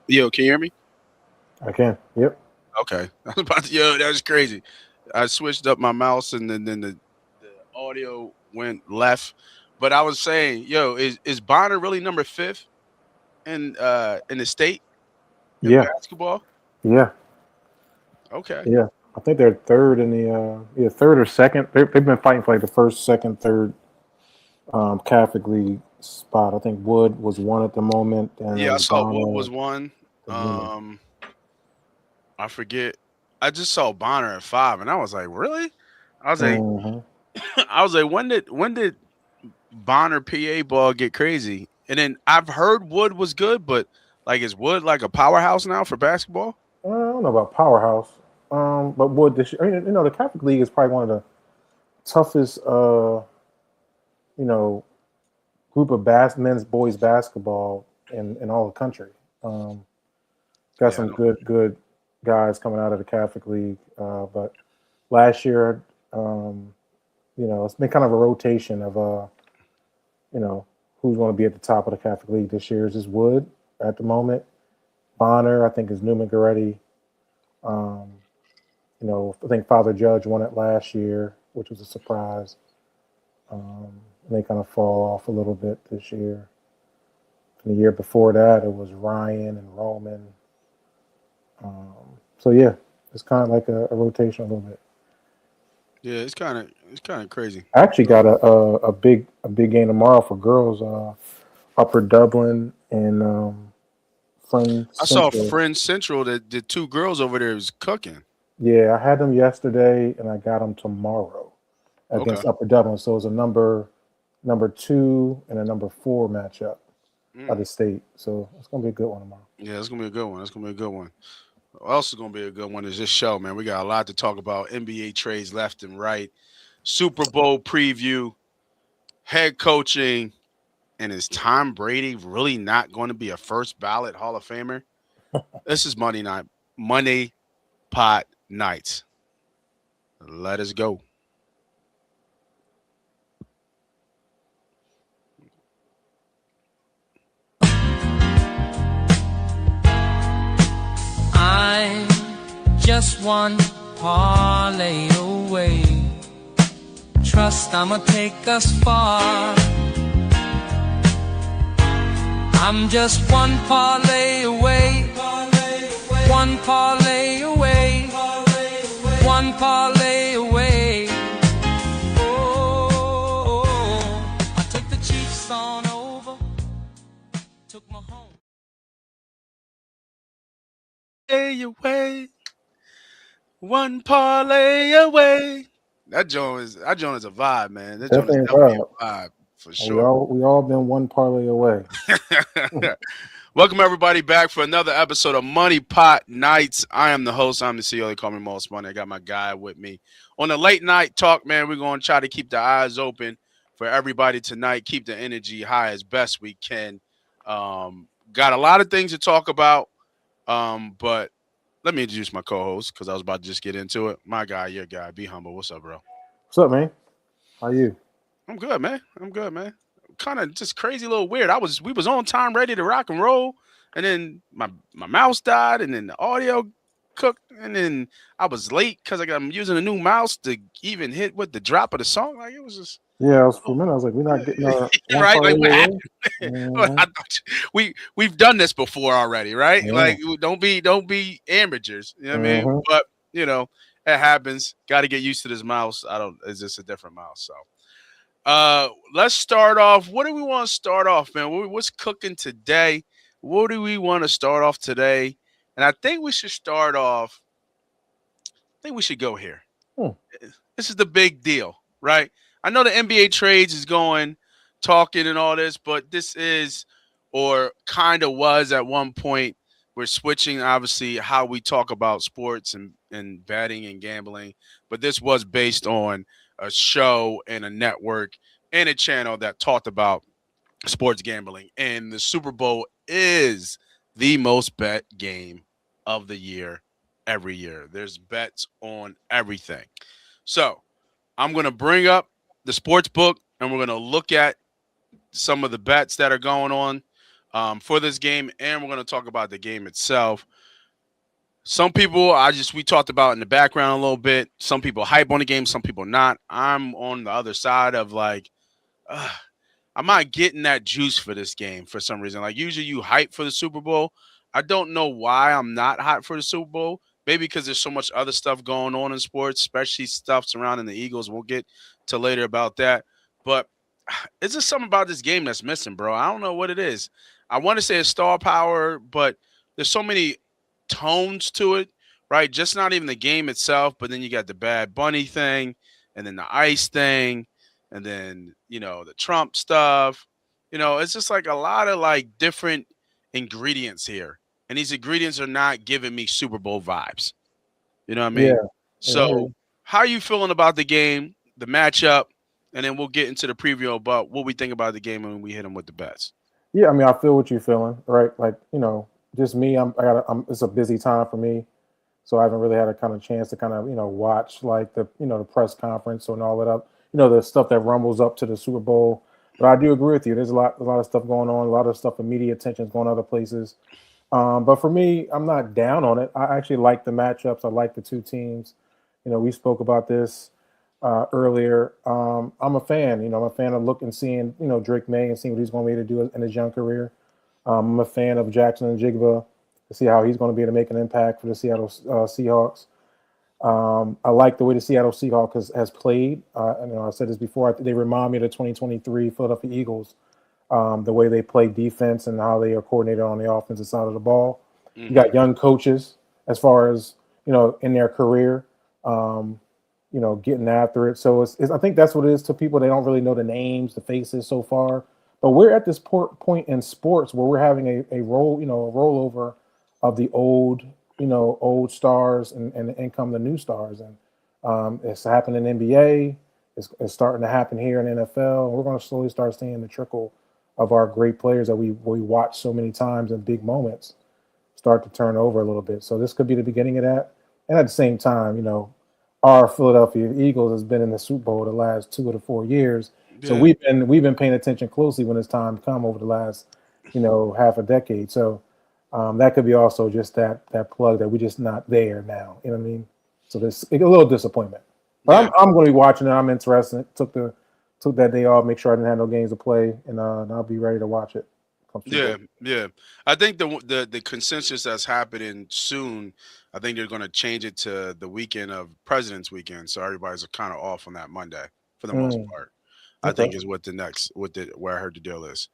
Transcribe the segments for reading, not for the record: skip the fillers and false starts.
Yo, can you hear me? I can. Yep. Okay. I was about to, that was crazy. I switched up my mouse and then the audio went left. But I was saying, is Bonner really number fifth in the state in Yeah. basketball? Yeah. Okay. Yeah. I think they're third in the third or second. They've been fighting for like the first, second, third Catholic League spot. I think Wood was one at the moment, and Yeah, I then saw Wood Bonner was one. and Newman. I forget. I just saw Bonner at five, and I was like, really? I was like, Hmm. I was like, when did Bonner PA ball get crazy? And then I've heard Wood was good, but like is Wood like a powerhouse now for basketball? I don't know about powerhouse, but Wood this year. The Catholic League is probably one of the toughest, you know, group of men's boys basketball in all the country. Um, got Yeah, I some know. good guys coming out of the Catholic League, but last year, um, it's been kind of a rotation of you know, who's going to be at the top of the Catholic League this year. Is Wood at the moment? Bonner, I think, is Newman Goretti. Um, I think Father Judge won it last year, which was a surprise. And they kind of fall off a little bit this year. And the year before that, it was Ryan and Roman. So yeah, it's kind of like a rotation a little bit. Yeah, it's kind of crazy. I actually got a big game tomorrow for girls. Upper Dublin and Friend I saw Central. Friends Central that the two girls over there was cooking. Yeah, I had them yesterday, and I got them tomorrow Okay. against Upper Dublin. So it's a number two and a number four matchup of Mm. the state. So it's gonna be a good one tomorrow. Yeah, it's gonna be a good one. It's gonna be a good one. What else is gonna be a good one is this show, man. We got a lot to talk about. NBA trades left and right, Super Bowl preview, head coaching, and is Tom Brady really not going to be a first ballot Hall of Famer? This is Money Pot Nights. Let us go. I'm just one parlay away. Trust I'ma take us far. I'm just one parlay away. One parlay away. One parlay away. Oh, I took the Chiefs on over. Took my home. Hey away, one parlay away. That joint is a vibe, man. That joint is Definitely a definitely vibe. a vibe for We sure. all been one parlay away. Welcome everybody back for another episode of Money Pot Nights. I am the host. I'm the CEO. They call me Most Money. I got my guy with me on the late night talk, man. We're gonna try to keep the eyes open for everybody tonight. Keep the energy high as best we can. Got a lot of things to talk about. But let me introduce my co-host because I was about to just get into it. My guy, your guy. Be humble. What's up, bro? What's up, man? How you? I'm good, man. I'm good, man. Kind of just crazy, little weird. We was on time, ready to rock and roll, and then my mouse died, and then the audio cooked, and then I was late because I'm using a new mouse to even hit with the drop of the song. Like it was just Yeah, I was for a minute. I was like, we're not getting our one right. Like parlay what away. happened? Hmm. We've done this before already, right? Yeah. Like don't be amateurs. You know what I mean? Hmm. But it happens. Got to get used to this mouse. I don't. It's just a different mouse, so. Let's start off. What do we want to start off, man? What's cooking today? What do we want to start off today? And I think we should start off. I think we should go here. Hmm. This is the big deal, right? I know the NBA trades is going, talking and all this, but this is, or kind of was at one point. We're switching, obviously, how we talk about sports and betting and gambling, but this was based on a show and a network and a channel that talked about sports gambling. And the Super Bowl is the most bet game of the year every year. There's bets on everything. So I'm going to bring up the sports book and we're going to look at some of the bets that are going on. for this game, and we're going to talk about the game itself. Some people we talked about in the background a little bit. Some people hype on the game, some people not. I'm on the other side of like, uh, I'm not getting that juice for this game for some reason. Like usually you hype for the Super Bowl. I don't know why I'm not hyped for the Super Bowl. Maybe because there's so much other stuff going on in sports, especially stuff surrounding the Eagles. We'll get to later about that. But it's just something about this game that's missing, bro. I don't know what it is. I want to say it's star power, but there's so many tones to it, right? Just not even the game itself, but then you got the Bad Bunny thing, and then the ice thing, and then the Trump stuff. It's just like a lot of like different ingredients here, and these ingredients are not giving me Super Bowl vibes. You know what I Yeah, mean? yeah, I hear So, you. how are you feeling about the game, the matchup, and then we'll get into the preview about what we think about the game when we hit them with the bets. Yeah, I mean, I feel what you're feeling, right? Like, just me. It's a busy time for me, so I haven't really had a kind of chance to kind of watch like the press conference and all that up, the stuff that rumbles up to the Super Bowl. But I do agree with you. There's a lot of stuff going on, a lot of stuff of media attention is going other places. But for me, I'm not down on it. I actually like the matchups. I like the two teams. We spoke about this earlier. I'm a fan. I'm a fan of looking, seeing, Drake May and seeing what he's going to be able to do in his young career. I'm a fan of Jackson and Jigba to see how he's going to be able to make an impact for the Seattle Seahawks. I like the way the Seattle Seahawks has played. I said this before. They remind me of the 2023 Philadelphia Eagles. The way they play defense and how they are coordinated on the offensive side of the ball. You Mm-hmm. got young coaches as far as in their career, um, getting after it. So I think that's what it is to people. They don't really know the names, the faces so far. But we're at this point in sports where we're having a rollover of the old stars and in come the new stars, and it's happening in NBA. It's starting to happen here in NFL. We're going to slowly start seeing the trickle of our great players that we watch so many times in big moments start to turn over a little bit. So this could be the beginning of that. And at the same time, our Philadelphia Eagles has been in the Super Bowl the last 2 to 4 years. So Yeah. we've been paying attention closely when it's time to come over the last, half a decade. So that could be also just that plug that we're just not there now. You know what I mean? So there's a little disappointment. But Yeah. I'm going to be watching it. I'm interested. Took that day off, make sure I didn't have no games to play, and I'll be ready to watch it. Come Super Yeah, Bowl. yeah. I think the consensus that's happening soon. I think they're going to change it to the weekend of President's Weekend, so everybody's kind of off on that Monday for the most Mm, part. I okay. think is what the next where I heard the deal is.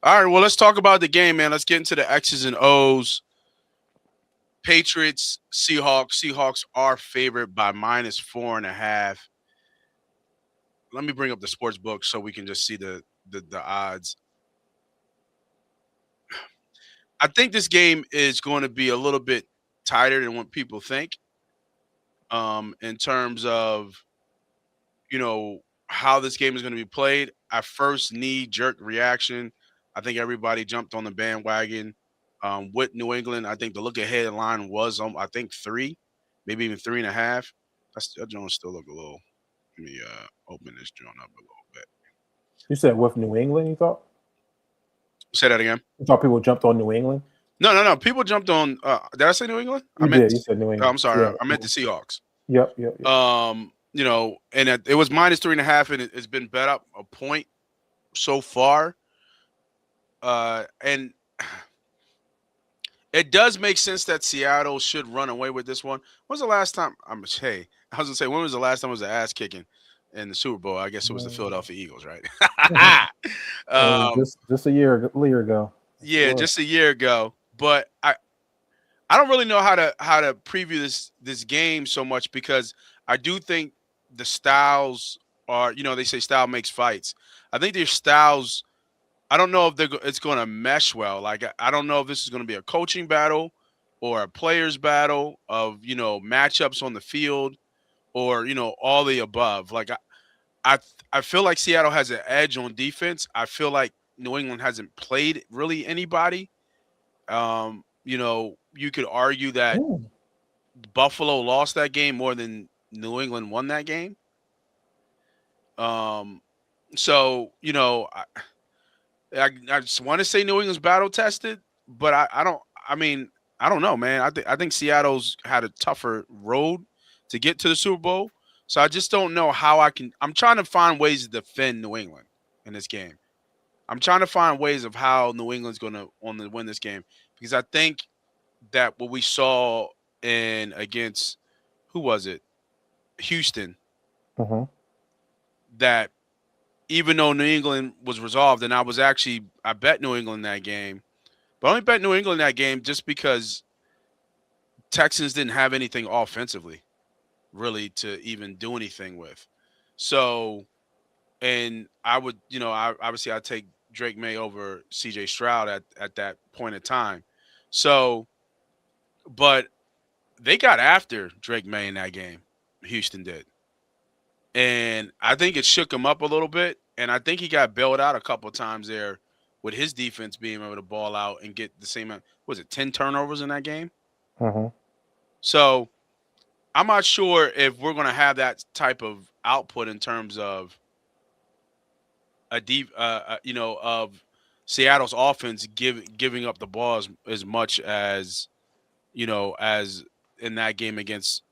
All right, well let's talk about the game, man. Let's get into the X's and O's. Patriots, Seahawks. Seahawks are favored by -4.5. Let me bring up the sports book so we can just see the odds. I think this game is going to be a little bit tighter than what people think. In terms of how this game is going to be played. I first knee jerk reaction. I think everybody jumped on the bandwagon with New England. I think the look ahead line was I think 3, maybe even 3.5. That joint still look a little. Let me open this joint up a little bit. You said with New England, you thought? Say that again. You thought people jumped on New England? No, no, no. People jumped on. Did I say New England? I You meant. did. You said New Oh, England. I'm sorry. Yeah. I meant the Seahawks. Yep. Yep. Yep. And it was -3.5, and it's been bet up a point so far. And it does make sense that Seattle should run away with this one. When's the last time? I was gonna say, when was the last time it was an ass kicking in the Super Bowl? I guess it was the Mm. Philadelphia Eagles, right? It was um, just a year ago. Yes, it yeah, was. just a year ago. But I don't really know how to preview this game so much because I do think the styles are, they say style makes fights. I think their styles, I don't know if it's going to mesh well. Like I don't know if this is going to be a coaching battle or a players battle of, matchups on the field or, all the above. Like I I feel like Seattle has an edge on defense. I feel like New England hasn't played really anybody. You could argue that Mm. Buffalo lost that game more than New England won that game. Um, so I just want to say New England's battle tested, but I don't. I mean, I don't know, man. I think Seattle's had a tougher road to get to the Super Bowl, so I just don't know how I can. I'm trying to find ways to defend New England in this game. I'm trying to find ways of how New England's going to win this game because I think that what we saw in against who was it? Houston. Hmm. That even though New England was resolved, and I bet New England that game, but I only bet New England that game just because Texans didn't have anything offensively really to even do anything with. So, and I would, obviously I'd take Drake May over CJ Stroud at that point in time. So, but they got after Drake May in that game. Houston did. And I think it shook him up a little bit. And I think he got bailed out a couple of times there with his defense being able to ball out and get the same, was it 10 turnovers in that game? Hmm. So I'm not sure if we're going to have that type of output in terms of of Seattle's offense giving up the ball as much as, as in that game against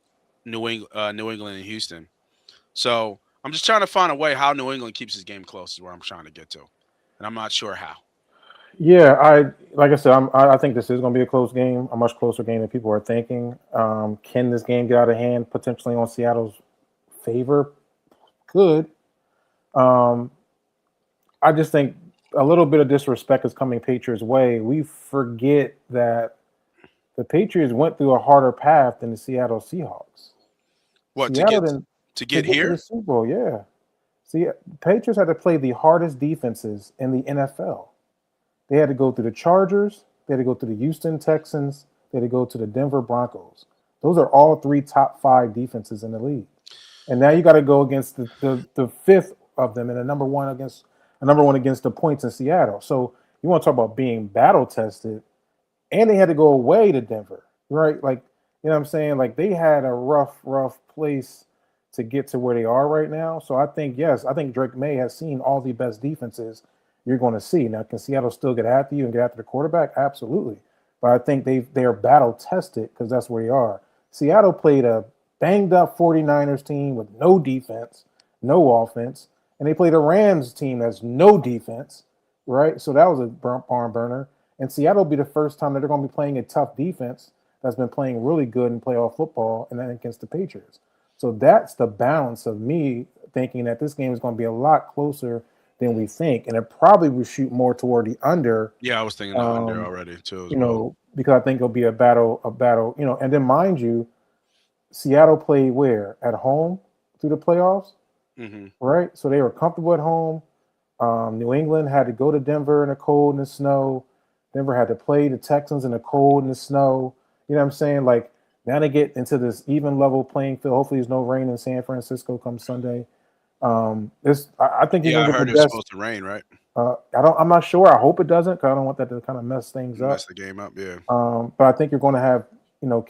New England and Houston. So I'm just trying to find a way how New England keeps his game close is where I'm trying to get to, and I'm not sure how. Yeah, like I said, I think this is going to be a close game, a much closer game than people are thinking. Can this game get out of hand potentially on Seattle's favor? Could. Um, I just think a little bit of disrespect is coming Patriots' way. We forget that the Patriots went through a harder path than the Seattle Seahawks. What Seattle didn't to to get get to the here? Super Bowl. Yeah, see, Patriots had to play the hardest defenses in the NFL. They had to go through the Chargers. They had to go through the Houston Texans. They had to go to the Denver Broncos. Those are all three top five defenses in the league. And now you got to go against the fifth of them and a number one against the points in Seattle. So you want to talk about being battle tested, and they had to go away to Denver, right? Like, you know what I'm saying? Like they had a rough place to get to where they are right now. So I think, yes, I think Drake May has seen all the best defenses you're going to see. Now, can Seattle still get after you and get after the quarterback? Absolutely. But I think they are battle tested because that's where they are. Seattle played a banged up 49ers team with no defense, no offense, and they played a Rams team that's no defense, right? So that was a barn burner. And Seattle will be the first time that they're going to be playing a tough defense that's been playing really good in playoff football, and then against the Patriots. So that's the balance of me thinking that this game is going to be a lot closer than we think, and it probably will shoot more toward the under. Yeah, I was thinking the under already too as You well. know, because I think it'll be a battle. You know, and then mind you, Seattle played where at home through the playoffs, Mm-hmm. right? So they were comfortable at home. New England had to go to Denver in the cold and the snow. Denver had to play the Texans in the cold and the snow. You know what I'm saying? Like now they get into this even level playing field. Hopefully, there's no rain in San Francisco come Sunday. I think you're Yeah, gonna I get the heard it was best. supposed to rain, right? I'm not sure. I hope it doesn't, because I don't want that to kind of mess things Mess up. the game up. Yeah. But I think you're going to have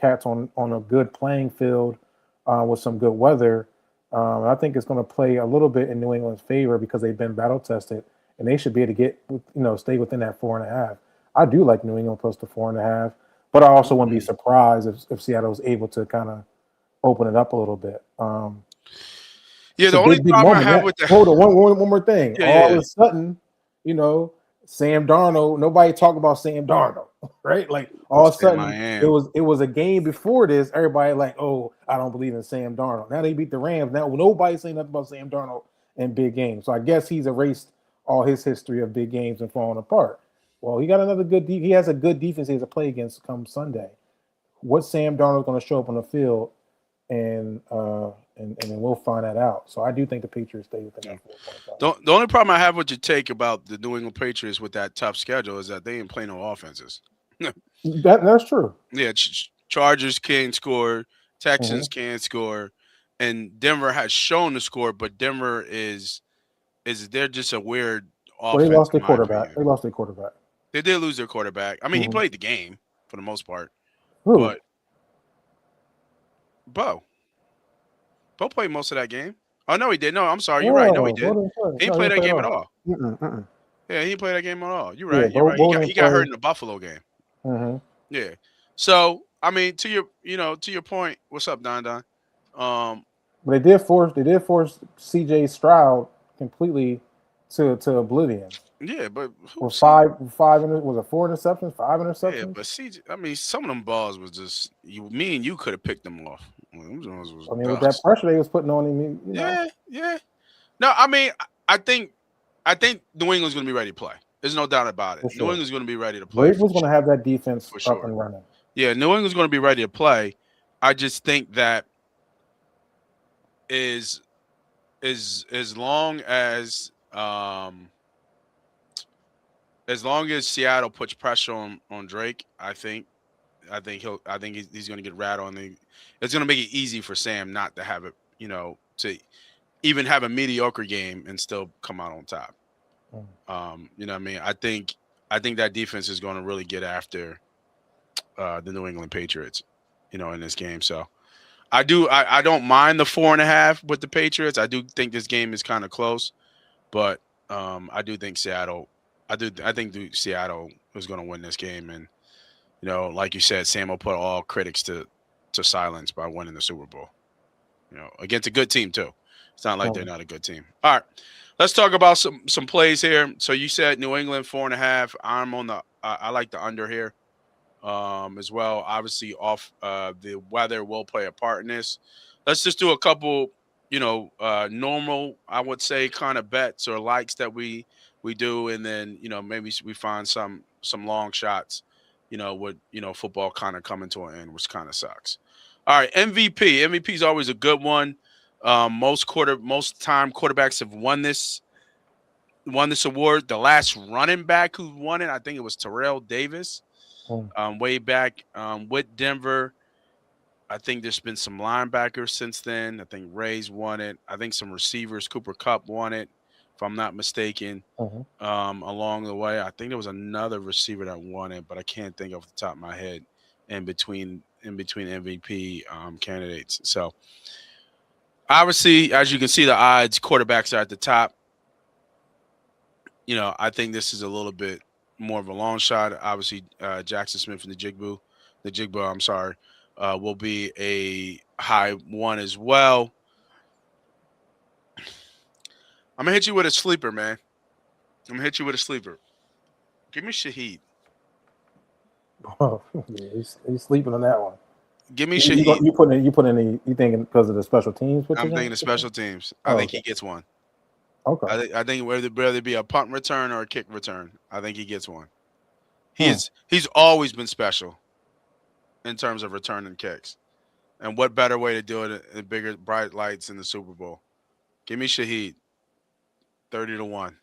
cats on a good playing field with some good weather. I think it's going to play a little bit in New England's favor because they've been battle tested and they should be able to get stay within that 4.5. I do like New England plus the 4.5, but I also wouldn't be surprised if Seattle was able to kind of open it up a little bit. Yeah, It's the a only big problem I moment. have with Hold on, one more thing. Yeah, All yeah. of a sudden, Sam Darnold. Nobody talk about Sam Darnold, right? Like all of a Sam, sudden, I am. it was a game before this. Everybody like, oh, I don't believe in Sam Darnold. Now they beat the Rams. Now nobody's saying nothing about Sam Darnold in big games. So I guess he's erased all his history of big games and falling apart. Well, he got another good. He has a good defense he has to play against come Sunday. What's Sam Darnold going to show up on the field, and then we'll find that out. So I do think the Patriots stay within that 4.5. The only problem I have with your take about the New England Patriots with that tough schedule is that they ain't play no offenses. That's true. Yeah, Chargers can't score, Mm-hmm. Texans can't score, and Denver has shown to score, but Denver is they're just a weird Well, they offense lost in their my quarterback. opinion. They lost their quarterback. They did lose their quarterback. I mean, he Mm-hmm. played the game for the most part, Who? but Bo played most of that game. Oh no, he did. No, I'm sorry. You're right. No, he Oh, did. what did he play? He didn't No, he play didn't that play at game at all. all. Mm-mm, mm-mm. Yeah, he didn't play that game at all. You're Yeah, right. You're right. Bo He didn't got hurt play. in the Buffalo game. Mm-hmm. Yeah. So I mean, to your point. What's up, Don Don? Um, But they did force C.J. Stroud completely to oblivion. yeah, but With was it 4 interceptions, 5 interceptions? but CJ, I mean, some of them balls was just me and you could have picked them off. Them joints was I mean, with that dust. pressure they was putting on him, Yeah. No, I mean, I think New England's going to be ready to play. There's no doubt about it. For New sure. England's going to be ready to play. Blake was going to have that defense for up sure. and running. Yeah, New England's going to be ready to play. I just think that is as long as Seattle puts pressure on Drake, I think he's going to get rattled, and it's going to make it easy for Sam not to have it, to even have a mediocre game and still come out on top. You know what I mean? I think that defense is going to really get after the New England Patriots, in this game. So I don't mind the 4.5 with the Patriots. I do think this game is kind of close, but I do think Seattle. I think Seattle is going to win this game, and like you said, Sam will put all critics to silence by winning the Super Bowl. Against a good team too. It's not like they're not a good team. All right, let's talk about some plays here. So you said New England 4.5. I'm on the. I like the under here, as well. Obviously, off the weather will play a part in this. Let's just do a couple, normal, I would say, kind of bets or likes that we do, and then maybe we find some long shots, with football kind of coming to an end, which kind of sucks. All right, MVP. MVP is always a good one. Most time quarterbacks have won this award. The last running back who won it, I think it was Terrell Davis, way back with Denver. I think there's been some linebackers since then. I think Ray's won it. I think some receivers, Cooper Kupp won it, if I'm not mistaken. Along the way, I think there was another receiver that won it, but I can't think off the top of my head. In between MVP candidates. So obviously, as you can see, the odds, quarterbacks are at the top. I think this is a little bit more of a long shot. Obviously, Jackson Smith and the Jigbo, I'm sorry, will be a high one as well. I'm going to hit you with a sleeper, man. Give me Shaheed. Oh, yeah, he's sleeping on that one. Give me Shaheed. You thinking because of the special teams? I'm thinking the special teams. I think he gets one. Okay. I think whether it be a punt return or a kick return, I think he gets one. He's always been special in terms of returning kicks. And what better way to do it in bigger bright lights in the Super Bowl? Give me Shaheed. 30-1.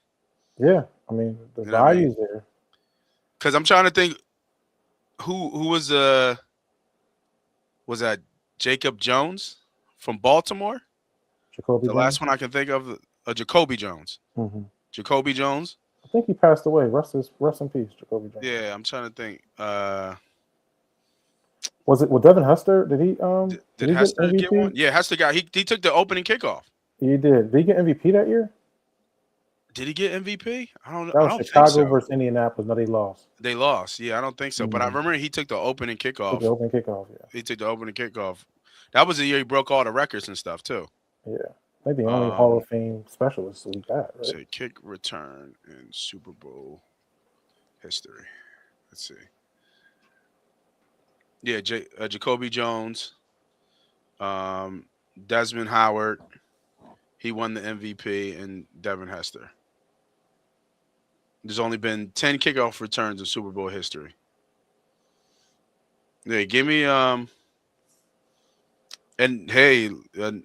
Yeah, I mean the value's there. Because I'm trying to think who was that Jacob Jones from Baltimore? Jacoby Jones? Last one I can think of, Jacoby Jones. Jacoby Jones. I think he passed away. Rest in peace, Jacoby Jones. Yeah, I'm trying to think. Was it with Devin Hester? Did he did Hester get one? Yeah, Hester got he took the opening kickoff. He did. Did he get MVP that year? Did he get MVP? I don't know. That was I don't Chicago think so. versus Indianapolis. No, they lost. They lost. Yeah, I don't think so. But I remember he took the opening kickoff. Yeah. He took the opening kickoff. That was the year he broke all the records and stuff too. Yeah. I think the only Hall of Fame specialist we got, right? Say kick return in Super Bowl history. Let's see. Yeah, Jacoby Jones, Desmond Howard. He won the MVP, and Devin Hester. There's only been 10 kickoff returns in Super Bowl history. Yeah, give me and hey,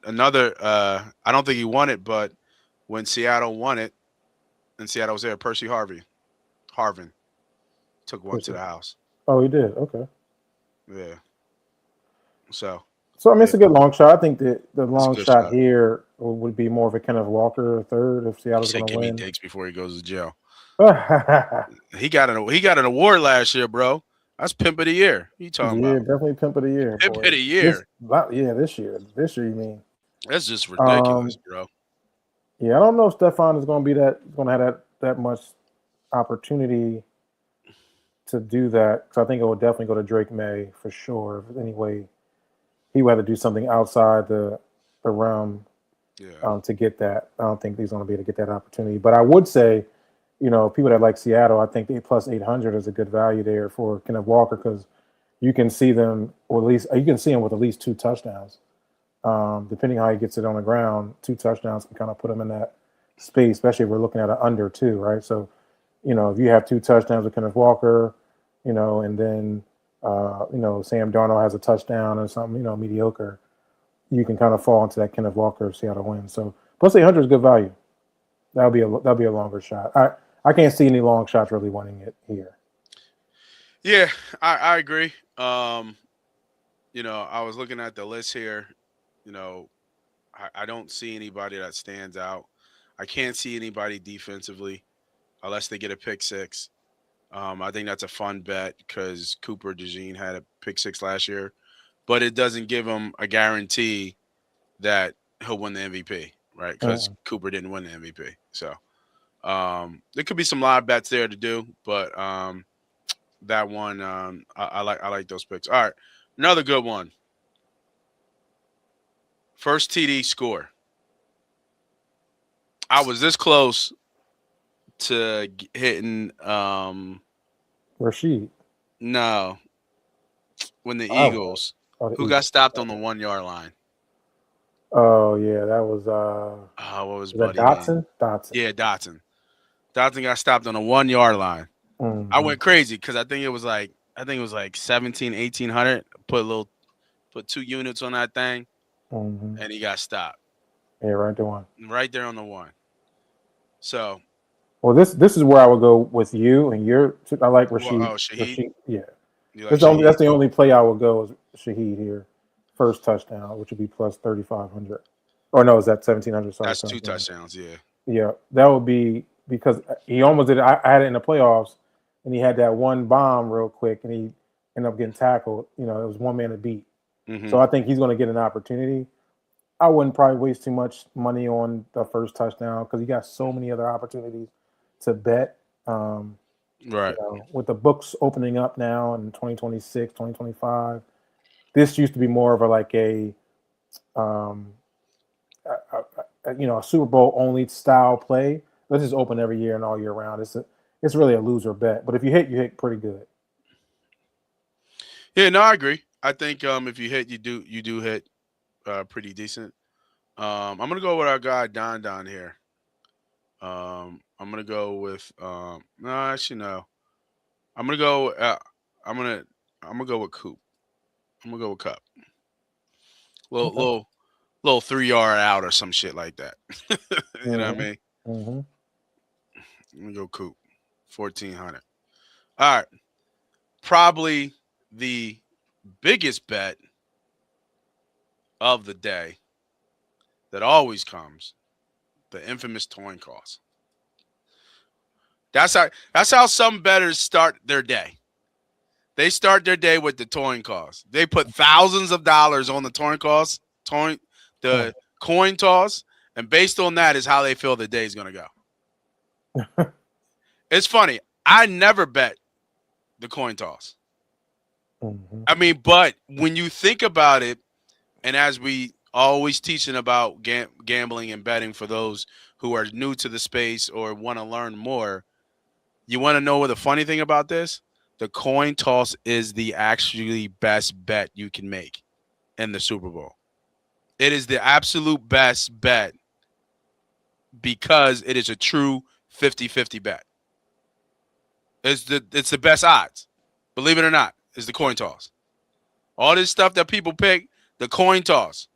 another. I don't think he won it, but when Seattle won it, and Seattle was there, Percy Harvin took one to the house. Oh, he did. Okay. Yeah. So I mean, it's a good long shot. I think the long shot here would be more of a Kenneth Walker third if Seattle's going to win. Give me Diggs before he goes to jail. He got an award last year, bro. That's Pimp of the Year. You talking about? Yeah, definitely Pimp of the Year. Pimp of the Year. This year. This year, you mean? That's just ridiculous, bro. Yeah, I don't know if Stephon is going to have that much opportunity to do that, because I think it would definitely go to Drake May for sure. Anyway, he would have to do something outside the realm to get that. I don't think he's going to be able to get that opportunity. But I would say, people that like Seattle, I think the plus 800 is a good value there for Kenneth Walker, because you can see them, or at least you can see him with at least 2 touchdowns. Depending how he gets it on the ground, 2 touchdowns can kind of put him in that space, especially if we're looking at an under 2, right? So, if you have 2 touchdowns with Kenneth Walker, and then, Sam Darnold has a touchdown or something, mediocre, you can kind of fall into that Kenneth Walker Seattle win. So plus 800 is good value. That'll be a longer shot. I can't see any long shots really winning it here. Yeah, I agree. I was looking at the list here. I don't see anybody that stands out. I can't see anybody defensively unless they get a pick 6. I think that's a fun bet because Cooper DeJean had a pick 6 last year, but it doesn't give him a guarantee that he'll win the MVP, right? Because Cooper didn't win the MVP. So there could be some live bets there to do, but that one I like those picks. All right, another good one. First TD score. I was this close to hitting Rashid. No. When the Eagles, who got stopped on the 1-yard line. Oh yeah, that was what was that Buddy? Dotson? Dotson. Yeah, Dotson. Dotson got stopped on the 1-yard line. Mm-hmm. I went crazy because I think it was like 1,1800. Put 2 units on that thing, and he got stopped. Yeah, right there one. Right there on the 1. So. Well, this is where I would go with you, and I like Rashid. Well, Shaheed? Yeah. Like that's the only play I would go is Shaheed here. First touchdown, which would be plus 3,500. Or no, is that 1,700? Sorry, that's 2 touchdowns, yeah. Yeah, that would be because he almost did it. I had it in the playoffs, and he had that one bomb real quick, and he ended up getting tackled. It was one man to beat. Mm-hmm. So I think he's going to get an opportunity. I wouldn't probably waste too much money on the first touchdown because he got so many other opportunities to bet. Right. With the books opening up now in 2026, 2025, this used to be more of a Super Bowl only style play. Let's just open every year and all year round. It's really a loser bet. But if you hit pretty good. Yeah, no, I agree. I think if you hit, you do hit pretty decent. I'm gonna go with our guy Don here. I'm gonna go with no, actually no. I'm gonna go. I'm gonna go with Coop. I'm gonna go with Cup. Little 3-yard out or some shit like that. You know what I mean? Mm-hmm. I'm gonna go Coop. 1,400. All right. Probably the biggest bet of the day that always comes, the infamous coin toss. That's how some bettors start their day. They start their day with the coin toss. They put thousands of dollars on the coin toss, and based on that is how they feel the day is going to go. It's funny. I never bet the coin toss. Mm-hmm. I mean, but when you think about it, and as we always teaching about gambling and betting for those who are new to the space or want to learn more, you want to know what the funny thing about this? The coin toss is the actually best bet you can make in the Super Bowl. It is the absolute best bet because it is a true 50-50 bet. It's the best odds. Believe it or not, is the coin toss. All this stuff that people pick, the coin toss.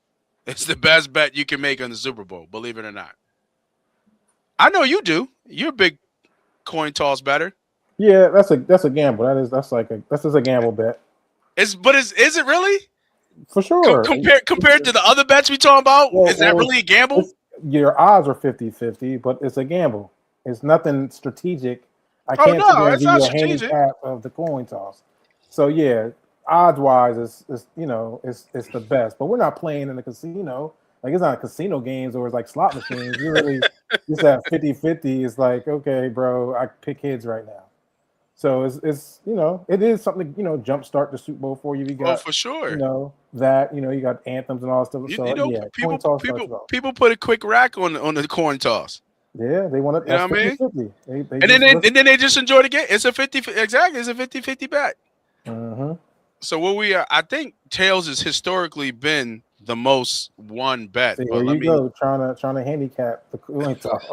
It's the best bet you can make on the Super Bowl, believe it or not. I know you do. You're a big coin toss better. Yeah, that's a gamble. That's just a gamble bet. Is it really? For sure. Compared to the other bets we talking about, is that really a gamble? Your odds are 50-50, but it's a gamble. It's nothing strategic. I can't give you a handicap of the coin toss. So yeah, odds wise, it's the best. But we're not playing in the casino. Like it's not casino games or it's like slot machines. You really just have 50-50. It's like, okay, bro, I pick heads right now. So it's it is something to jumpstart the Super Bowl for you. You Oh, got for sure. that you got anthems and all that stuff. You So know, yeah, coin people toss starts people it off. people put a quick rack on the coin toss. Yeah, they want it. You know That's what I mean? 50-50. They And then just listen. and then they just enjoy the game. It's a 50 exactly. It's a 50-50 bet. Mm-hmm. So what I think tails has historically been the most won bet. See, But here let you me. go, trying to handicap the coin toss.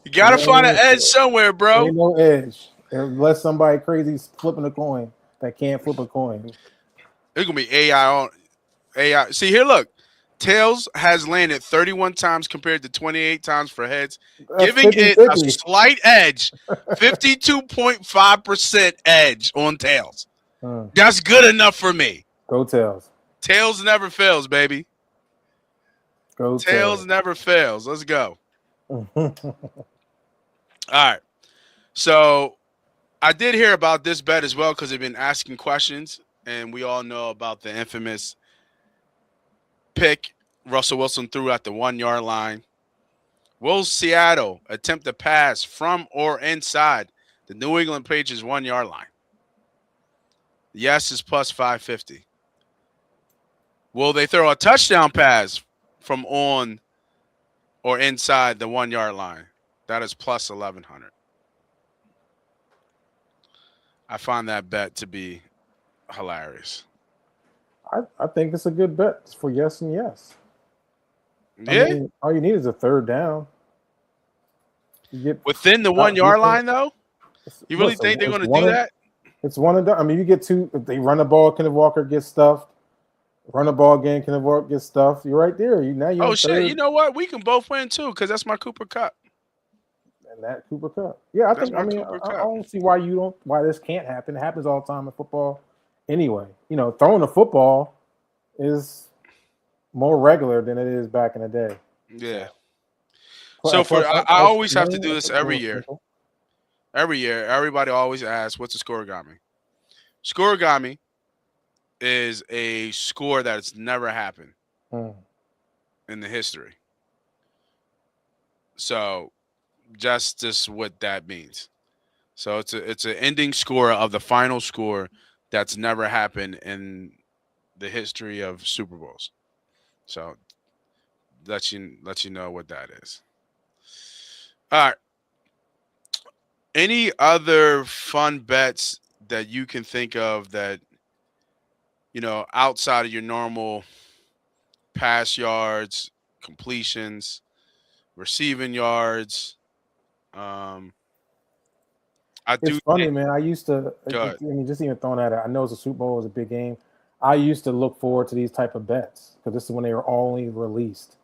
You gotta find an edge somewhere, bro. Ain't no edge unless somebody crazy's flipping a coin that can't flip a coin. It's gonna be AI on AI. See here, look. Tails has landed 31 times compared to 28 times for heads, That's giving it a 50-50. slight edge, 52.5% edge on tails. That's good enough for me. Go tails. Tails never fails, baby. Go Tails never fails. Let's go. tails. All right. So I did hear about this bet as well because they've been asking questions, and we all know about the infamous pick Russell Wilson threw at the 1 yard line. Will Seattle attempt to pass from or inside the New England Patriots 1 yard line? Yes is plus 550. Will they throw a touchdown pass from on or inside the 1 yard line? That is plus 1100. I find that bet to be hilarious. I think it's a good bet for yes and yes. Yeah. I mean, all you need is a third down. You get Within the 1 yard line, though? You really think they're going to do that? It's one and done. I mean, you get two. If they run the ball, Kenneth Walker gets stuffed. Run the ball again, Kenneth Walker gets stuffed. You're right there. Oh, shit. You know what? We can both win, too, because that's my Cooper Cup. And that Cooper Cup. Yeah, I think. I mean, I don't see why this can't happen. It happens all the time in football. Anyway, throwing the football is more regular than it is back in the day. Yeah. So I always have to do this every year. Every year, everybody always asks, "What's the scoregami?" Scoregami is a score that's never happened in the history. So, just what that means. So it's an ending score of the final score that's never happened in the history of Super Bowls. So, let you know what that is. All right. Any other fun bets that you can think of that, outside of your normal pass yards, completions, receiving yards? It's funny, man. I used to. I mean, just even throwing that out. I know it's a Super Bowl, it's a big game. I used to look forward to these type of bets because this is when they were only released,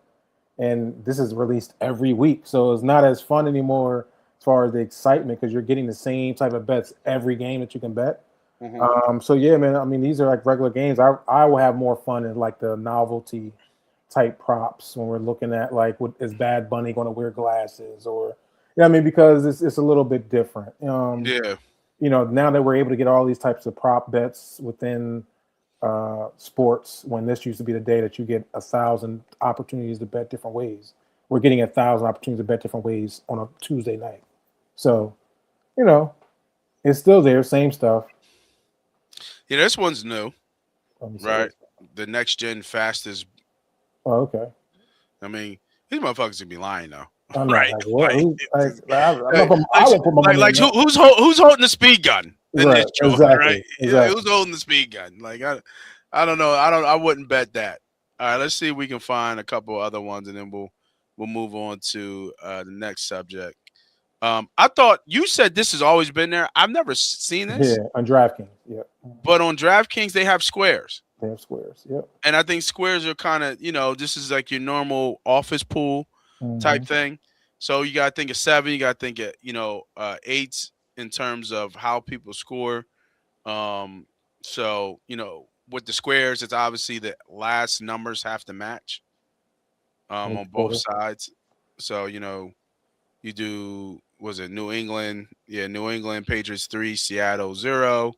and this is released every week, so it's not as fun anymore as far as the excitement because you're getting the same type of bets every game that you can bet. Mm-hmm. So yeah, man. I mean, these are like regular games. I will have more fun in like the novelty type props when we're looking at like, is Bad Bunny going to wear glasses or because it's a little bit different. Yeah. Now that we're able to get all these types of prop bets within sports, when this used to be the day that you get 1,000 opportunities to bet different ways, we're getting 1,000 opportunities to bet different ways on a Tuesday night. So, it's still there, same stuff. Yeah, this one's new, right? The next gen fastest. Oh, okay. I mean, these motherfuckers would be lying though. I'm right? Who's holding the speed gun in this joint, exactly, right? Exactly. Who's holding the speed gun? Like I don't know. I wouldn't bet that. All right, let's see if we can find a couple other ones, and then we'll move on to the next subject. I thought you said this has always been there. I've never seen this. Yeah, on DraftKings. Yeah. But on DraftKings, they have squares. They have squares. Yep. And I think squares are kind of, this is like your normal office pool type thing. So you got to think of 7. You got to think of, 8s in terms of how people score. So, with the squares, it's obviously the last numbers have to match on both sides. So, you do, was it New England? Yeah, New England Patriots 3, Seattle 0.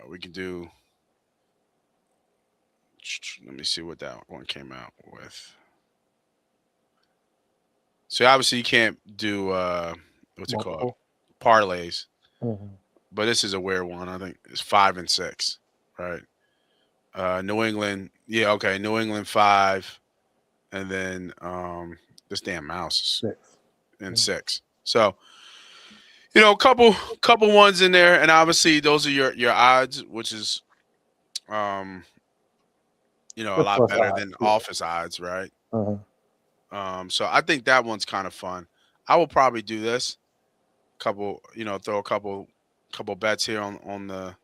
We can do. Let me see what that one came out with. So obviously you can't do what's it called, Multiple. parlays, Mm-hmm. but this is a weird one. I think it's 5 and 6, right? New England, yeah, okay, New England 5, and then this damn mouse 6. is in Mm-hmm. 6. So a couple ones in there, and obviously those are your odds, which is um a The lot plus better odds. than Yeah. office odds, right? Uh-huh. So I think that one's kind of fun. I will probably do this. Throw a couple bets here on the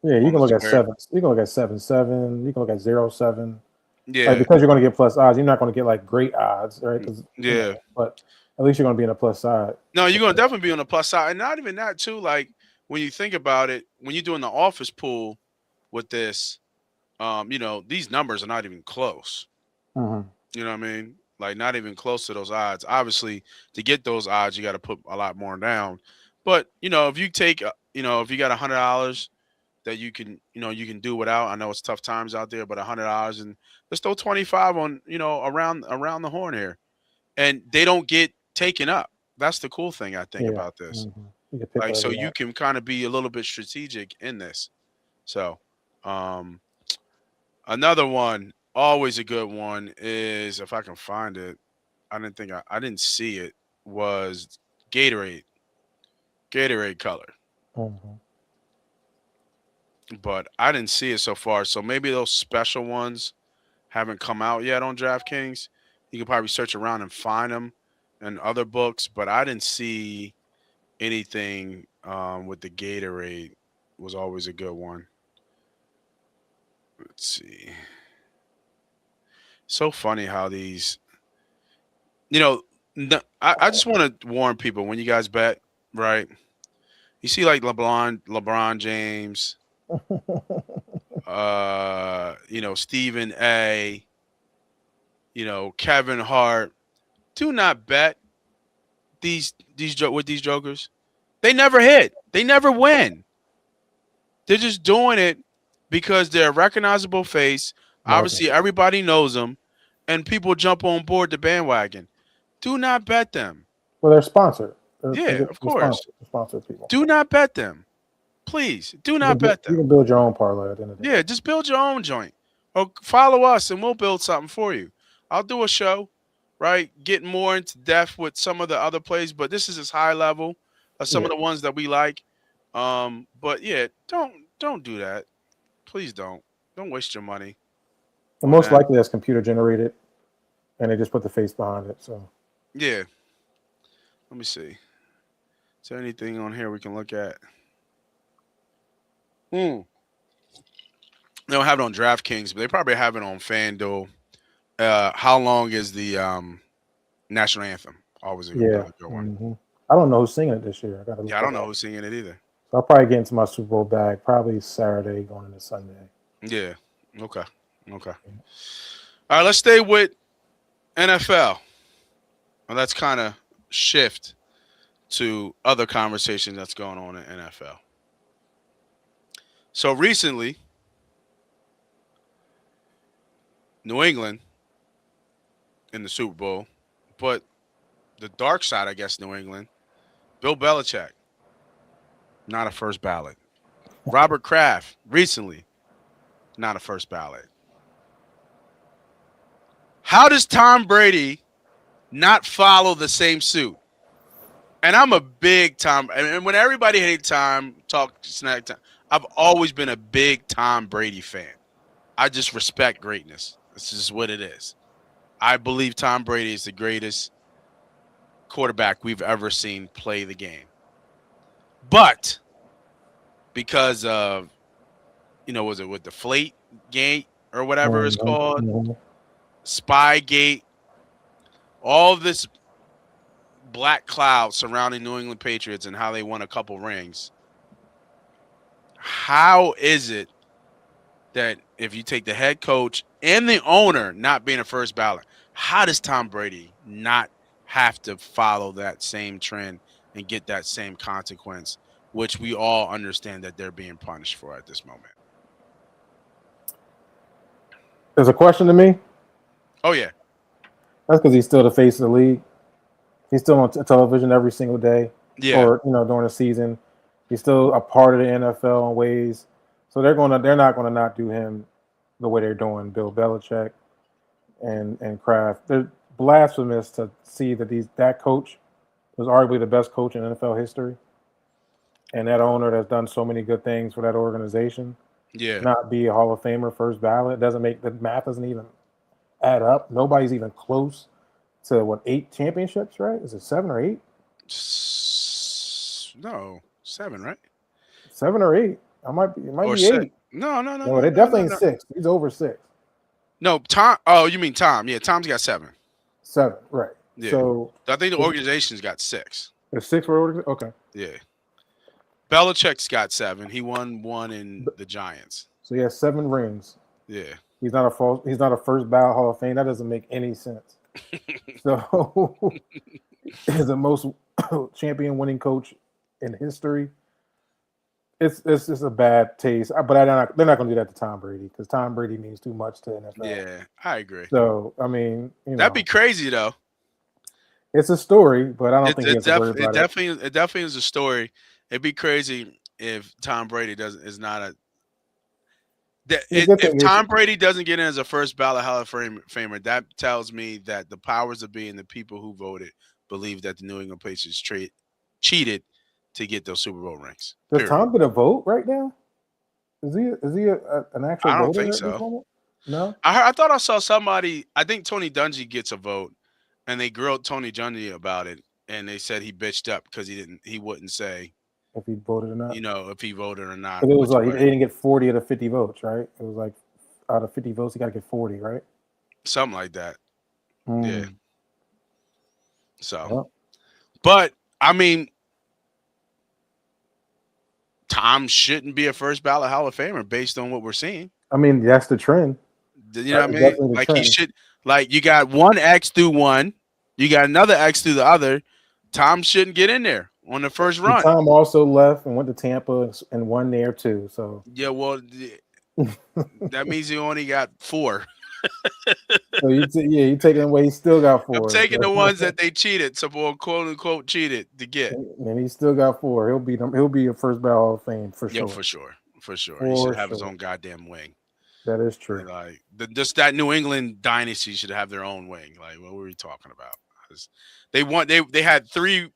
Yeah, you on can the look at square. 7. You can look at 7-7. You can look at 0-7. Like Yeah, because you're going to get plus odds, you're not going to get like great odds, right? Because yeah. but at least you're going to be in a plus side. No, you're gonna definitely be on the plus side, and not even that too. Like when you think about it, when you're doing the office pool with this, these numbers are not even close. Uh-huh. You know what I mean? Like not even close to those odds. Obviously, to get those odds, you got to put a lot more down. But if you take, if you got $100 that you can do without. I know it's tough times out there, but $100 and let's throw 25 on around the horn here, and they don't get taken up. That's the cool thing I think Yeah. about this. Mm-hmm. You can pick Like so whatever you you want. can kind of be a little bit strategic in this. So um another one, always a good one, is if I can find it. I didn't see it. Was Gatorade. Gatorade color. Mm-hmm. But I didn't see it so far. So maybe those special ones haven't come out yet on DraftKings. You can probably search around and find them in other books, but I didn't see anything with the Gatorade. Was always a good one. Let's see. So funny how these, you know, I just want to warn people when you guys bet, right? You see like LeBron James, Stephen A, Kevin Hart. Do not bet with these jokers. They never hit. They never win. They're just doing it because they're a recognizable face. Market. Obviously, everybody knows them, and people jump on board the bandwagon. Do not bet them. Well, they're sponsored. Yeah, of They're course. sponsored people. Do not bet them. Please, do You not can, bet you them. can build your own parlay at the end of the day. Yeah, just build your own joint. Or follow us and we'll build something for you. I'll do a show, right? Getting more into depth with some of the other plays, but this is as high level of some Yeah. of the ones that we like. But yeah, don't do that. Please don't. Don't waste your money And on most that. likely that's computer generated, and they just put the face behind it. So Yeah. Let me see. Is there anything on here we can look at? They don't have it on DraftKings, but they probably have it on FanDuel. How long is the national anthem? Always yeah. another good one. Mm-hmm. I don't know who's singing it this year. I gotta look Yeah, I don't that know up. who's singing it either. So I'll probably get into my Super Bowl bag probably Saturday going into Sunday. Yeah. Okay. All right, let's stay with NFL. Well, let's kind of shift to other conversation that's going on in NFL. So recently, New England in the Super Bowl, but the dark side, I guess, New England, Bill Belichick, not a first ballot. Robert Kraft, recently, not a first ballot. How does Tom Brady not follow the same suit? And I'm a big Tom, and when everybody hates Tom, talk snack Tom, I've always been a big Tom Brady fan. I just respect greatness. This is what it is. I believe Tom Brady is the greatest quarterback we've ever seen play the game. But because of, was it with the Deflate Gate or whatever it's called, Mm-hmm. Spygate, all this black cloud surrounding New England Patriots and how they won a couple rings. How is it that if you take the head coach and the owner not being a first ballot, how does Tom Brady not have to follow that same trend and get that same consequence which we all understand that they're being punished for at this moment. There's a question to me. Oh yeah, That's because he's still the face of the league. He's still on television every single day, yeah, or during the season. He's still a part of the NFL in ways. So they're not gonna not do him the way they're doing Bill Belichick and Kraft. They're blasphemous to see that coach was arguably the best coach in NFL history, and that owner that's done so many good things for that organization yeah. not be a Hall of Famer first ballot. Doesn't make the math doesn't even add up. Nobody's even close to 8 championships, right? Is it 7 or 8? No, 7, right? 7 or 8. It might Or be 8. No. They definitely ain't 6. He's over 6. No, Tom. Oh, you mean Tom? Yeah, Tom's got 7. 7, right? Yeah. So I think the organization's got 6. there's 6 for okay. Yeah. Belichick's got 7. He won 1 in the Giants. So he has 7 rings. Yeah. He's not a first ballot Hall of Fame. That doesn't make any sense. So he's the most champion winning coach in history. It's just a bad taste. But they're not going to do that to Tom Brady because Tom Brady means too much to NFL. Yeah, I agree. So I mean, that'd be crazy though. It's a story, but I don't think it definitely is a story. It'd be crazy if Tom Brady if Tom Brady doesn't get in as a first ballot Hall of Famer, that tells me that the powers that be and the people who voted believe that the New England Patriots cheated to get those Super Bowl rings. Does Tom get a vote right now? Is he an actual voter? I don't think so. No, I thought I saw somebody. I think Tony Dungy gets a vote, and they grilled Tony Dungy about it, and they said he bitched up because he wouldn't say if he voted or not. If he voted or not. It was like he didn't get 40 out of 50 votes, right? It was like out of 50 votes, he got to get 40, right? Something like that. Yeah. So, yep. But I mean, Tom shouldn't be a first ballot Hall of Famer based on what we're seeing. I mean, that's the trend. You know what I mean? Like he should. Like you got one X through one, you got another X through the other. Tom shouldn't get in there on the first run. Tom also left and went to Tampa and won there too. So yeah, well, that means he only got 4. So you taking away. He still got 4. I'm taking the ones that they cheated, so quote unquote cheated to get. And he still got 4. He'll be a first ballot Hall of Fame for sure. For sure. He should have his own goddamn wing. That is true. Like just that New England dynasty should have their own wing. Like what were we talking about? They had 3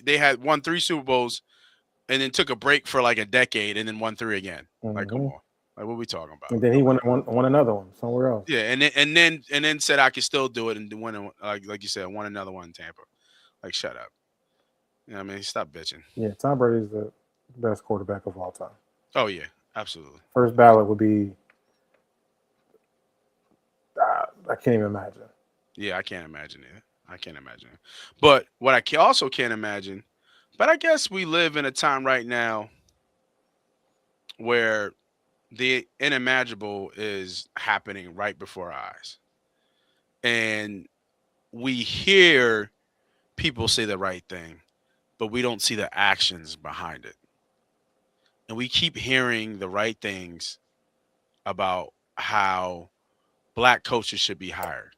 they had won 3 Super Bowls and then took a break for like a decade and then won 3 again. Mm-hmm. Like come on. Like what are we talking about? And then he won another one somewhere else. Yeah, and then said I could still do it and win like you said, won another one in Tampa. Like shut up. You know what I mean? Stop bitching. Yeah, Tom Brady is the best quarterback of all time. Oh yeah, absolutely. First ballot would be I can't even imagine. Yeah, I can't imagine it. But what I also can't imagine, but I guess we live in a time right now where the unimaginable is happening right before our eyes. And we hear people say the right thing, but we don't see the actions behind it. And we keep hearing the right things about how black coaches should be hired.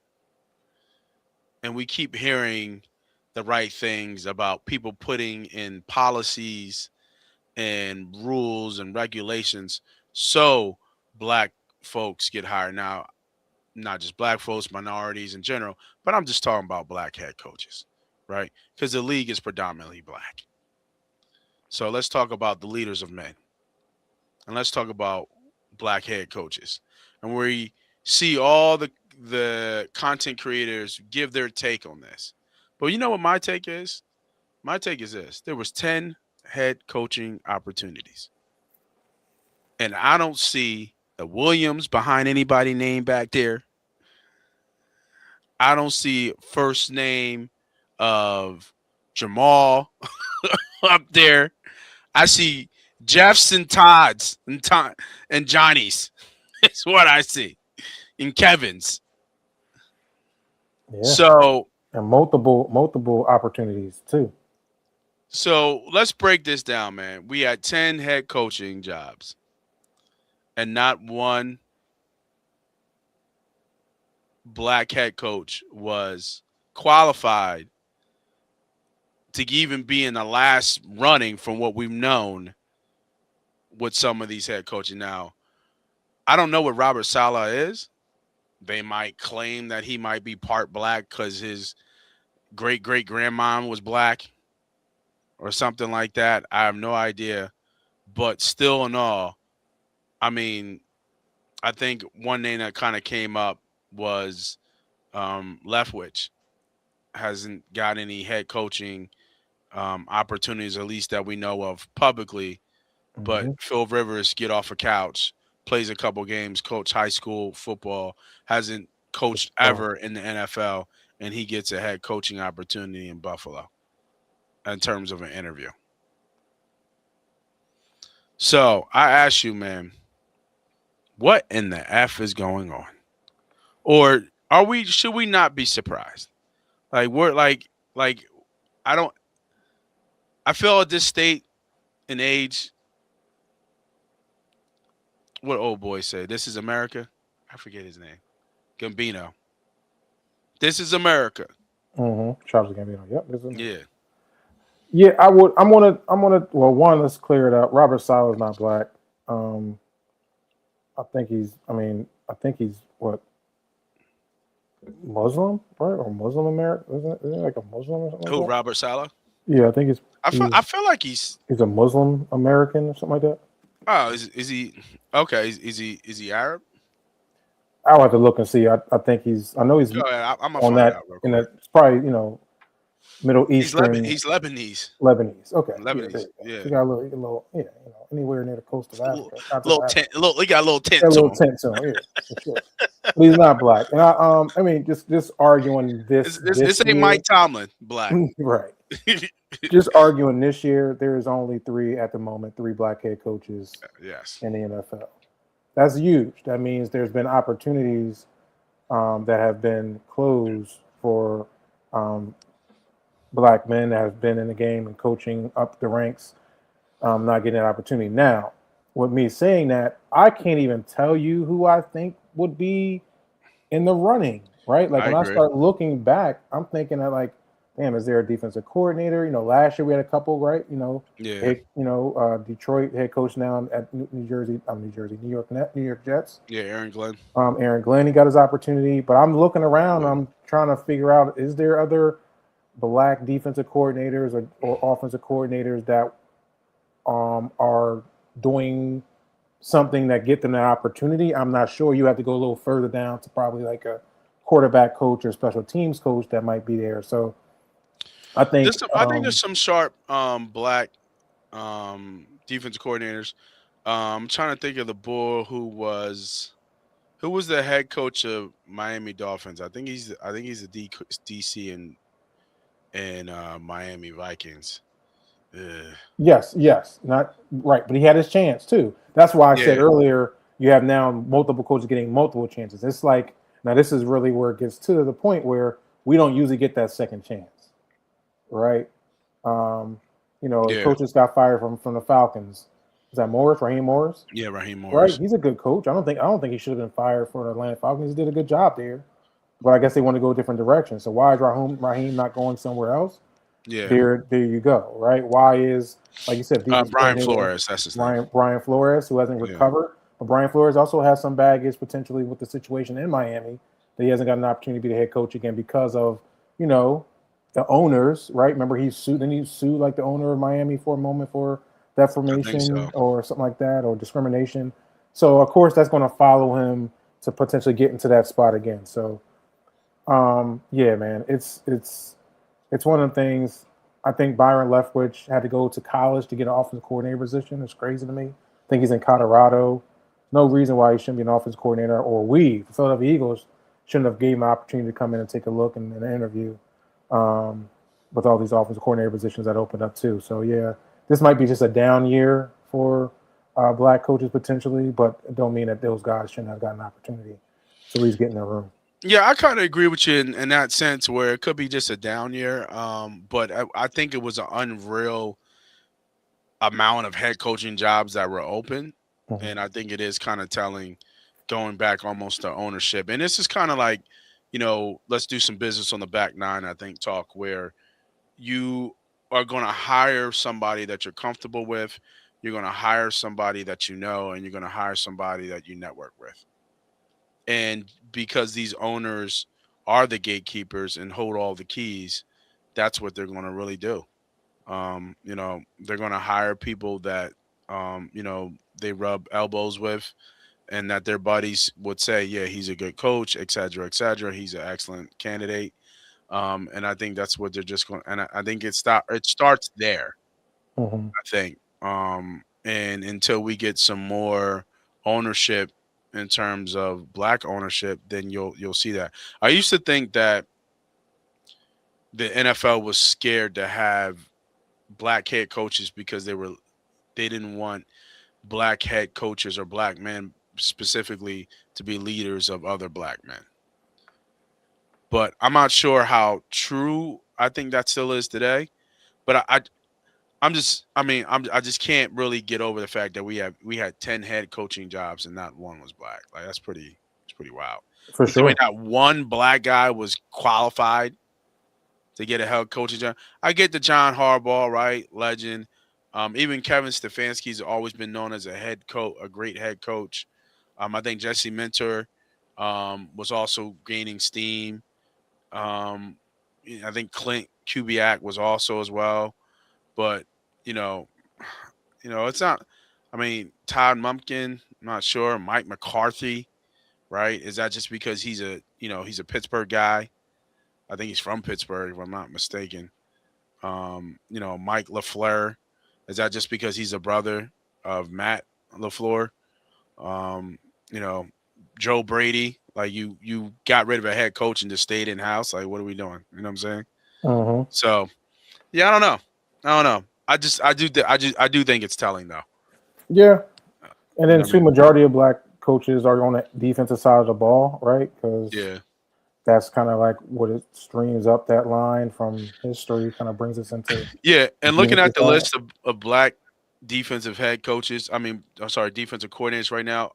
And we keep hearing the right things about people putting in policies and rules and regulations so black folks get hired. Now, not just black folks, minorities in general, but I'm just talking about black head coaches, right? Because the league is predominantly black. So let's talk about the leaders of men. And let's talk about black head coaches. And we see all the content creators give their take on this. But you know what my take is? My take is this. There was 10 head coaching opportunities. And I don't see the Williams behind anybody named back there. I don't see first name of Jamal up there. I see Jeffs and Todds and Johnny's. That's what I see. And Kevin's. Yeah. So and multiple opportunities too. So let's break this down, man. We had 10 head coaching jobs, and not one black head coach was qualified to even be in the last running from what we've known with some of these head coaching. Now, I don't know what Robert Saleh is. They might claim that he might be part black because his great great grandmom was black or something like that. I have no idea. But still, in all, I mean, I think one name that kind of came up was Leftwich. Hasn't got any head coaching opportunities, at least that we know of publicly. But Mhm. Phil Rivers get off a couch, plays a couple games, coach high school football, hasn't coached Oh, ever in the NFL, and he gets a head coaching opportunity in Buffalo in terms of an interview. So I ask you, man, what in the F is going on? Or are we should we not be surprised? Like we're like I don't I feel at this state and age, what old boy say? This is America? I forget his name. Gambino. This is America. Charles Gambino. Yep. Yeah. Yeah, I would. I'm gonna. I'm gonna. Well, one, let's clear it up. Robert Sala is not black. Um, I think he's. I mean, I think he's what, Muslim, right? Or Muslim American? Isn't it like a Muslim or something like Who, that? Robert Saleh? Yeah, I think I feel like he's he's a Muslim American or something like that. oh, is he okay, is he Arab? I'll have to look and see. I think he's. I know he's Go ahead. I'm gonna on find that. out real In quick. that, it's probably Middle Eastern He's Lebanese. Lebanese. Okay, yeah, there Lebanese. you go. Yeah. He got a little, yeah, anywhere near the coast of Little, Africa, continent little of Africa. tent. Little, he got a little Got tent a to little him. tint to him, yeah, for sure. But he's not black. And I mean, just arguing This this ain't year, Mike Tomlin, black. right? Just arguing this year, there is only three at the moment, three black head coaches Yes. in the NFL. That's huge. That means there's been opportunities that have been closed for um, black men that have been in the game and coaching up the ranks, not getting that opportunity. Now, with me saying that, I can't even tell you who I think would be in the running, right? Like I when I agree. start looking back, I'm thinking that like, damn, is there a defensive coordinator? Last year we had a couple, right? Yeah. Detroit head coach now at New York New York Jets. Yeah, Aaron Glenn. Aaron Glenn, he got his opportunity, but I'm looking around. I'm trying to figure out, is there other black defensive coordinators or offensive coordinators that are doing something that get them that opportunity? I'm not sure. You have to go a little further down to probably like a quarterback coach or special teams coach that might be there. So I think I think there's some sharp black defensive coordinators. I'm trying to think of the bull who was the head coach of Miami Dolphins. I think he's the DC and Miami Vikings. Ugh. yes, not right, but he had his chance too. That's why I said Yeah. earlier, you have now multiple coaches getting multiple chances. It's like, now this is really where it gets to the point where we don't usually get that second chance, right? Yeah. Coaches got fired from the Falcons. Is that Raheem Morris? Yeah, Raheem Right, Morris. he's a good coach. I don't think he should have been fired for the Atlanta Falcons. He did a good job there, but I guess they want to go a different direction. So why is Raheem not going somewhere else? Yeah. There you go. Right? Why is, like you said, Brian coordinator Flores, that's his name. Brian Flores, who hasn't Yeah. recovered, but Brian Flores also has some baggage potentially with the situation in Miami that he hasn't got an opportunity to be the head coach again because of the owners. Right? Remember he sued like the owner of Miami for a moment for I think defamation so. or something like that, or discrimination. So of course that's going to follow him to potentially get into that spot again. So yeah, man, it's one of the things. I think Byron Leftwich had to go to college to get an offensive coordinator position. It's crazy to me. I think he's in Colorado. No reason why he shouldn't be an offensive coordinator, or the Philadelphia Eagles shouldn't have gave him an opportunity to come in and take a look and an interview with all these offensive coordinator positions that opened up too. So yeah, this might be just a down year for black coaches potentially, but it don't mean that those guys shouldn't have gotten an opportunity to at least get in their room. Yeah, I kind of agree with you in that sense where it could be just a down year. But I think it was an unreal amount of head coaching jobs that were open. Mhm. And I think it is kind of telling going back almost to ownership. And this is kind of like, let's do some business on the back nine, I think, talk where you are going to hire somebody that you're comfortable with. You're going to hire somebody that you know, and you're going to hire somebody that you network with. And because these owners are the gatekeepers and hold all the keys, that's what they're going to really do. They're going to hire people that, they rub elbows with and that their buddies would say, yeah, he's a good coach, et cetera, et cetera. He's an excellent candidate. And I think that's what they're just going. And I think it starts there. Mhm. I think, and until we get some more ownership in terms of black ownership, then you'll see that. I used to think that the NFL was scared to have black head coaches because they didn't want black head coaches or black men specifically to be leaders of other black men. But I'm not sure how true I think that still is today. But I just can't really get over the fact that we had 10 head coaching jobs and not one was black. Like it's pretty wild. For To tell me sure. not one black guy was qualified to get a head coaching job. I get the John Harbaugh, right? Legend. Even Kevin Stefanski's always been known as a head coach, a great head coach. I think Jesse Minter was also gaining steam. Um, I think Clint Kubiak was also as well. But you know, it's not. I mean, Todd Mumpkin, I'm not sure. Mike McCarthy, right? Is that just because he's a Pittsburgh guy? I think he's from Pittsburgh, if I'm not mistaken. Mike LaFleur, is that just because he's a brother of Matt LaFleur? Um, you know, Joe Brady, like you got rid of a head coach and just stayed in house. Like, what are we doing? You know what I'm saying? Mhm. So yeah, I don't know. I don't know. I do think it's telling though. Yeah, and You then know what I two mean? majority of black coaches are on the defensive side of the ball, right? Because Yeah. that's kind of like what it streams up that line from history, kind of brings us into Yeah. the And looking defensive at the side. list of black defensive head coaches, I mean, I'm sorry, defensive coordinators right now,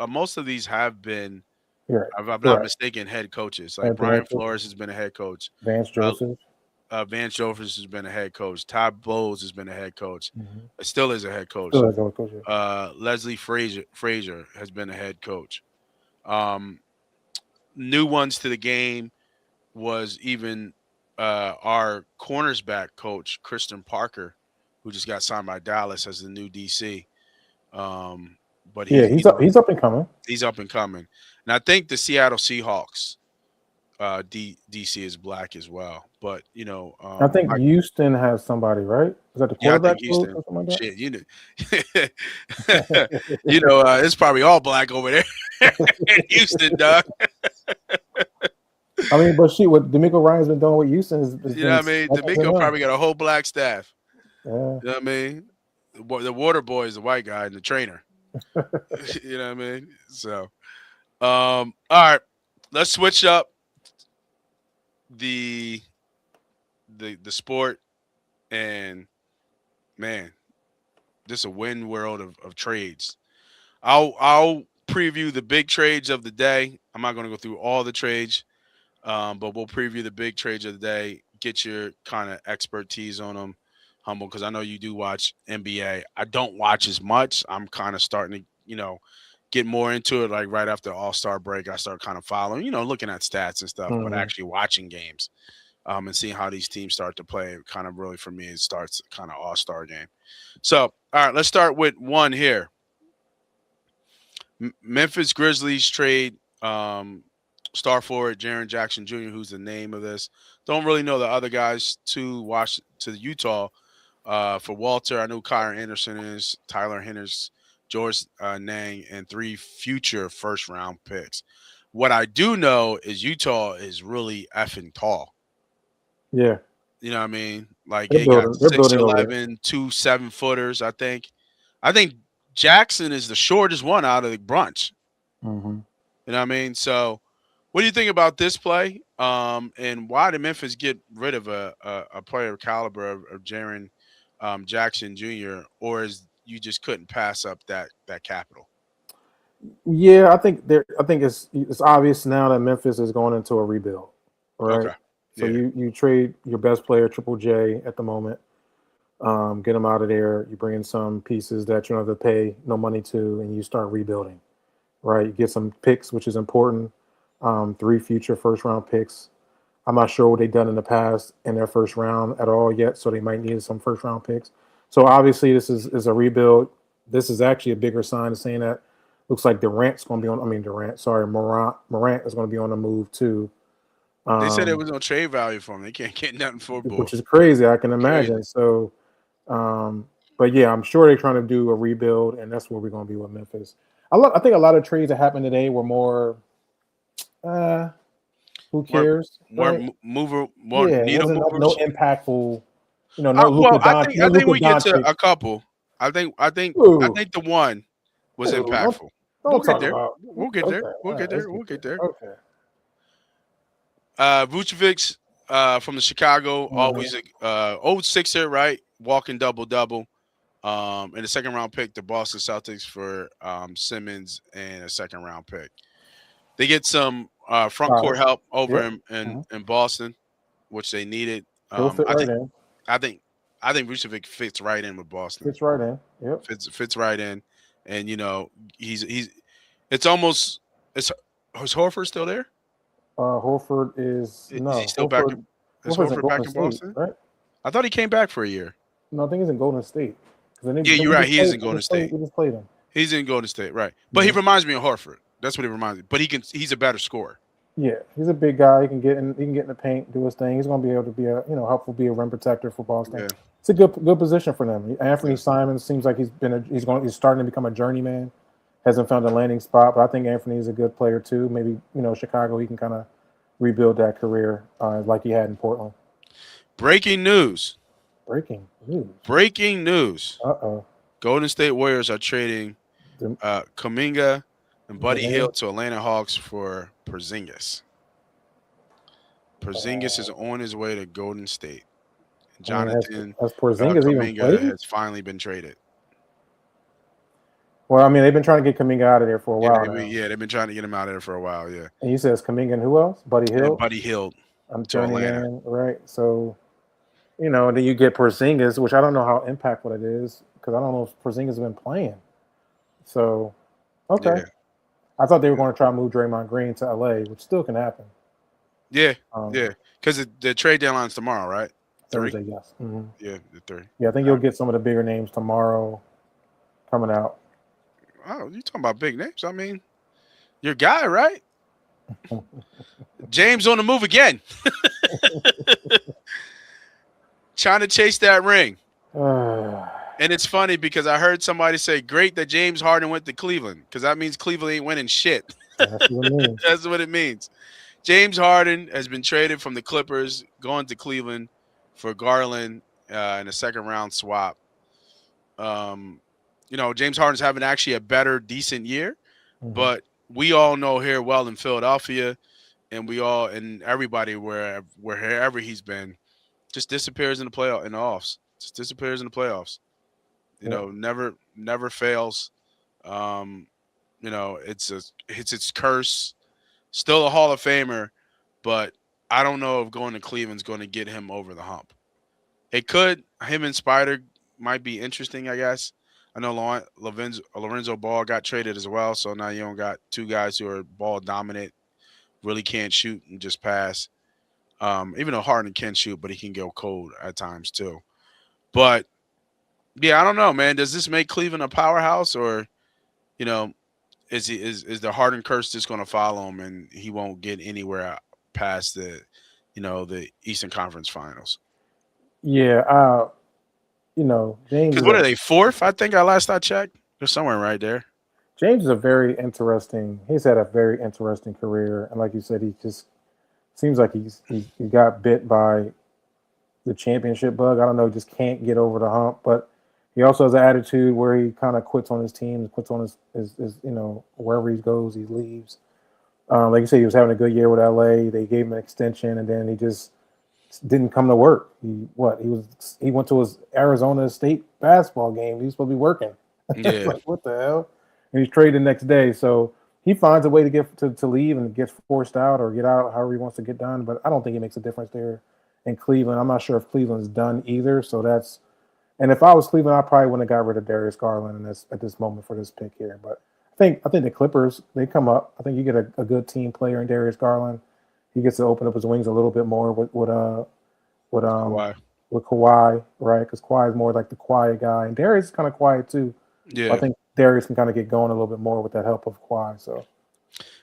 most of these have been, You're right. if I'm not Correct. mistaken, head coaches. Like And the head Brian coach, Flores has been a head coach. Vance Uh, Joseph. Vance Joseph has been a head coach. Todd Bowles has been a head coach. Mm-hmm. Still is a head coach. Still has coach. Yeah. Leslie Frazier has been a head coach. Um, New ones to the game was even our cornersback coach, Christian Parker, who just got signed by Dallas as the new DC. But Yeah, he's he's up and coming. he's up and coming. And I think the Seattle Seahawks, DC is black as well. But I think Houston has somebody, right? Is that the yeah, I quarterback think coach Houston. or something like Shit, it's probably all black over there in Houston, dog. that? I mean, but what D'Amico Ryan's been doing with Houston has You know been what I mean? second to D'Amico none. probably got a whole black staff. Yeah. You know what I mean? The water boy is the white guy and the trainer. You know what I mean? So, all right, let's switch up the the sport and man, this is a win world of trades. I'll preview the big trades of the day. I'm not going to go through all the trades, but we'll preview the big trades of the day. Get your kind of expertise on them, Humble, because I know you do watch NBA. I don't watch as much. I'm kind of starting to, get more into it. Like right after All-Star break, I start kind of following, looking at stats and stuff, but Mhm. actually watching games and seeing how these teams start to play. Kind of really for me, it starts kind of All-Star game. So, all right, let's start with one here. Memphis Grizzlies trade star forward Jaren Jackson Jr., who's the name of this. Don't really know the other guys to Utah. For Walter, I know Kyron Anderson is, Tyler Henners, George Nang, and 3 future first round picks. What I do know is Utah is really effing tall. Yeah, You know what I mean? Like they're they got building. They're building over there. 6'11", 2 7-footers, I think. I think Jackson is the shortest one out of the bunch. Hmm. You know what I mean? So What do you think about this play? And why did Memphis get rid of a player of caliber of Jaren Jackson Jr. or is you just couldn't pass up that capital? Yeah, I think it's obvious now that Memphis is going into a rebuild, right? Okay. So Yeah. you trade your best player, Triple J, at the moment. Get him out of there. You bring in some pieces that you don't have to pay no money to, and you start rebuilding, right? You get some picks, which is important. 3 future first round picks. I'm not sure what they've done in the past in their first round at all yet, so they might need some first round picks. So obviously, this is a rebuild. This is actually a bigger sign of saying that looks like Durant's going to be on. I mean Durant. Sorry, Morant is going to be on the move too. They said there was Um, no trade value for him. They can't get nothing for boy. which is crazy. I can Crazy. imagine. So, but yeah, I'm sure they're trying to do a rebuild, and that's where we're going to be with Memphis. I think a lot of trades that happened today were more. Who More cares? more Right? mover, more Yeah, it needle wasn't no movers. impactful. No Well, Luka Don, I no think Luka we get to Doncic. a couple. I Ooh, think the one was ooh, impactful. We'll don't get talk there. about. We'll get there. Okay, We'll all get right, let's there. We'll get get there. there. Okay. Vucevic from the Chicago, Mhm. always a old Sixer, right? Walking double double. In the second round pick, the Boston Celtics for Simmons and a second round pick. They get some front court Size. help over Yep. Mhm. in Boston, which they needed. He'll fit I right think in. I think I think Vucevic fits right in with Boston. Fits right in. Yep. Fits right in, and he's it's almost it's is Horford still there? Horford is Is he no still back? Horford. Is Horford's in Horford back Golden in State, Boston? right? I thought he came back for a year. No, I think he's in Golden State. Because Yeah, then you're we right. just He is played. in Golden State. We just played him. He's in Golden State, right? But he Mhm. reminds me of Horford. That's what he reminds me. But he's a better scorer. Yeah, he's a big guy. He can get in. He can get in the paint, do his thing. He's going to be able to be a helpful, be a rim protector for Boston. Yeah, It's a good position for them. Anthony yeah. Simons seems like he's starting to become a journeyman. Hasn't found a landing spot, but I think Anthony is a good player too. Maybe Chicago, he can kind of rebuild that career like he had in Portland. Breaking news. Breaking news. Breaking news. Uh-oh. Golden State Warriors are trading The, Kuminga and the Buddy Hield name? to Atlanta Hawks for Porzingis. Porzingis is Uh, on his way to Golden State. I mean, Jonathan has Porzingis even Kuminga played? has finally been traded. Well, I mean, they've been trying to get Kaminga out of there for a while now. Yeah, they've been trying to get him out of there for a while. Yeah, And you said it's Kaminga and who else? Buddy and Hill. Buddy Hield I'm to Atlanta. journeyman, right? So, then you get Porzingis, which I don't know how impactful it is because I don't know if Porzingis has been playing. So, okay. Yeah, I thought they were going to try to move Draymond Green to LA, which still can happen. yeah, Um, yeah. Because the trade deadline's tomorrow, right? 3. Thursday, yes. Mm-hmm. Yeah, the 3. Yeah, I think you'll get some of the bigger names tomorrow coming out. Oh, you talking about big names? I mean, your guy, right? James on the move again. Trying to chase that ring. And it's funny because I heard somebody say, great that James Harden went to Cleveland because that means Cleveland ain't winning shit. That's what it means. That's what it means. James Harden has been traded from the Clippers, going to Cleveland for Garland in a second round swap. James Harden's having actually a better, decent year, but we all know here well in Philadelphia, and everybody wherever he's been, just disappears in the offs. Just disappears in the playoffs. Never fails. It's its curse. Still a Hall of Famer, but I don't know if going to Cleveland's going to get him over the hump. It could. Him and Spider might be interesting, I guess. I know Lorenzo Ball got traded as well, so now you don't got 2 guys who are ball dominant, really can't shoot and just pass. Even though Harden can shoot, but he can go cold at times too. But yeah, I don't know, man. Does this make Cleveland a powerhouse, or is the Harden curse just going to follow him and he won't get anywhere past the Eastern Conference Finals? Yeah, James Because is what are they, 4th? I think last I checked, they're somewhere right there. James is a very interesting. He's had a very interesting career, and like you said, he just seems like he got bit by the championship bug. I don't know, just can't get over the hump. But he also has an attitude where he kind of quits on his team, quits on his wherever he goes, he leaves. Like you said, he was having a good year with LA. They gave him an extension, and then he just didn't come to work. He went to his Arizona State basketball game. He was supposed to be working. Yeah. Like, what the hell? And he's traded the next day. So he finds a way to get to leave and gets forced out or get out however he wants to get done. But I don't think it makes a difference there in Cleveland. I'm not sure if Cleveland's done either. So that's and if I was Cleveland, I probably wouldn't have got rid of Darius Garland at this moment for this pick here. But I think the Clippers, they come up. I think you get a good team player in Darius Garland. He gets to open up his wings a little bit more with Kawhi. Right? Because Kawhi is more like the quiet guy, and Darius is kind of quiet too. Yeah. So I think Darius can kind of get going a little bit more with that help of Kawhi. So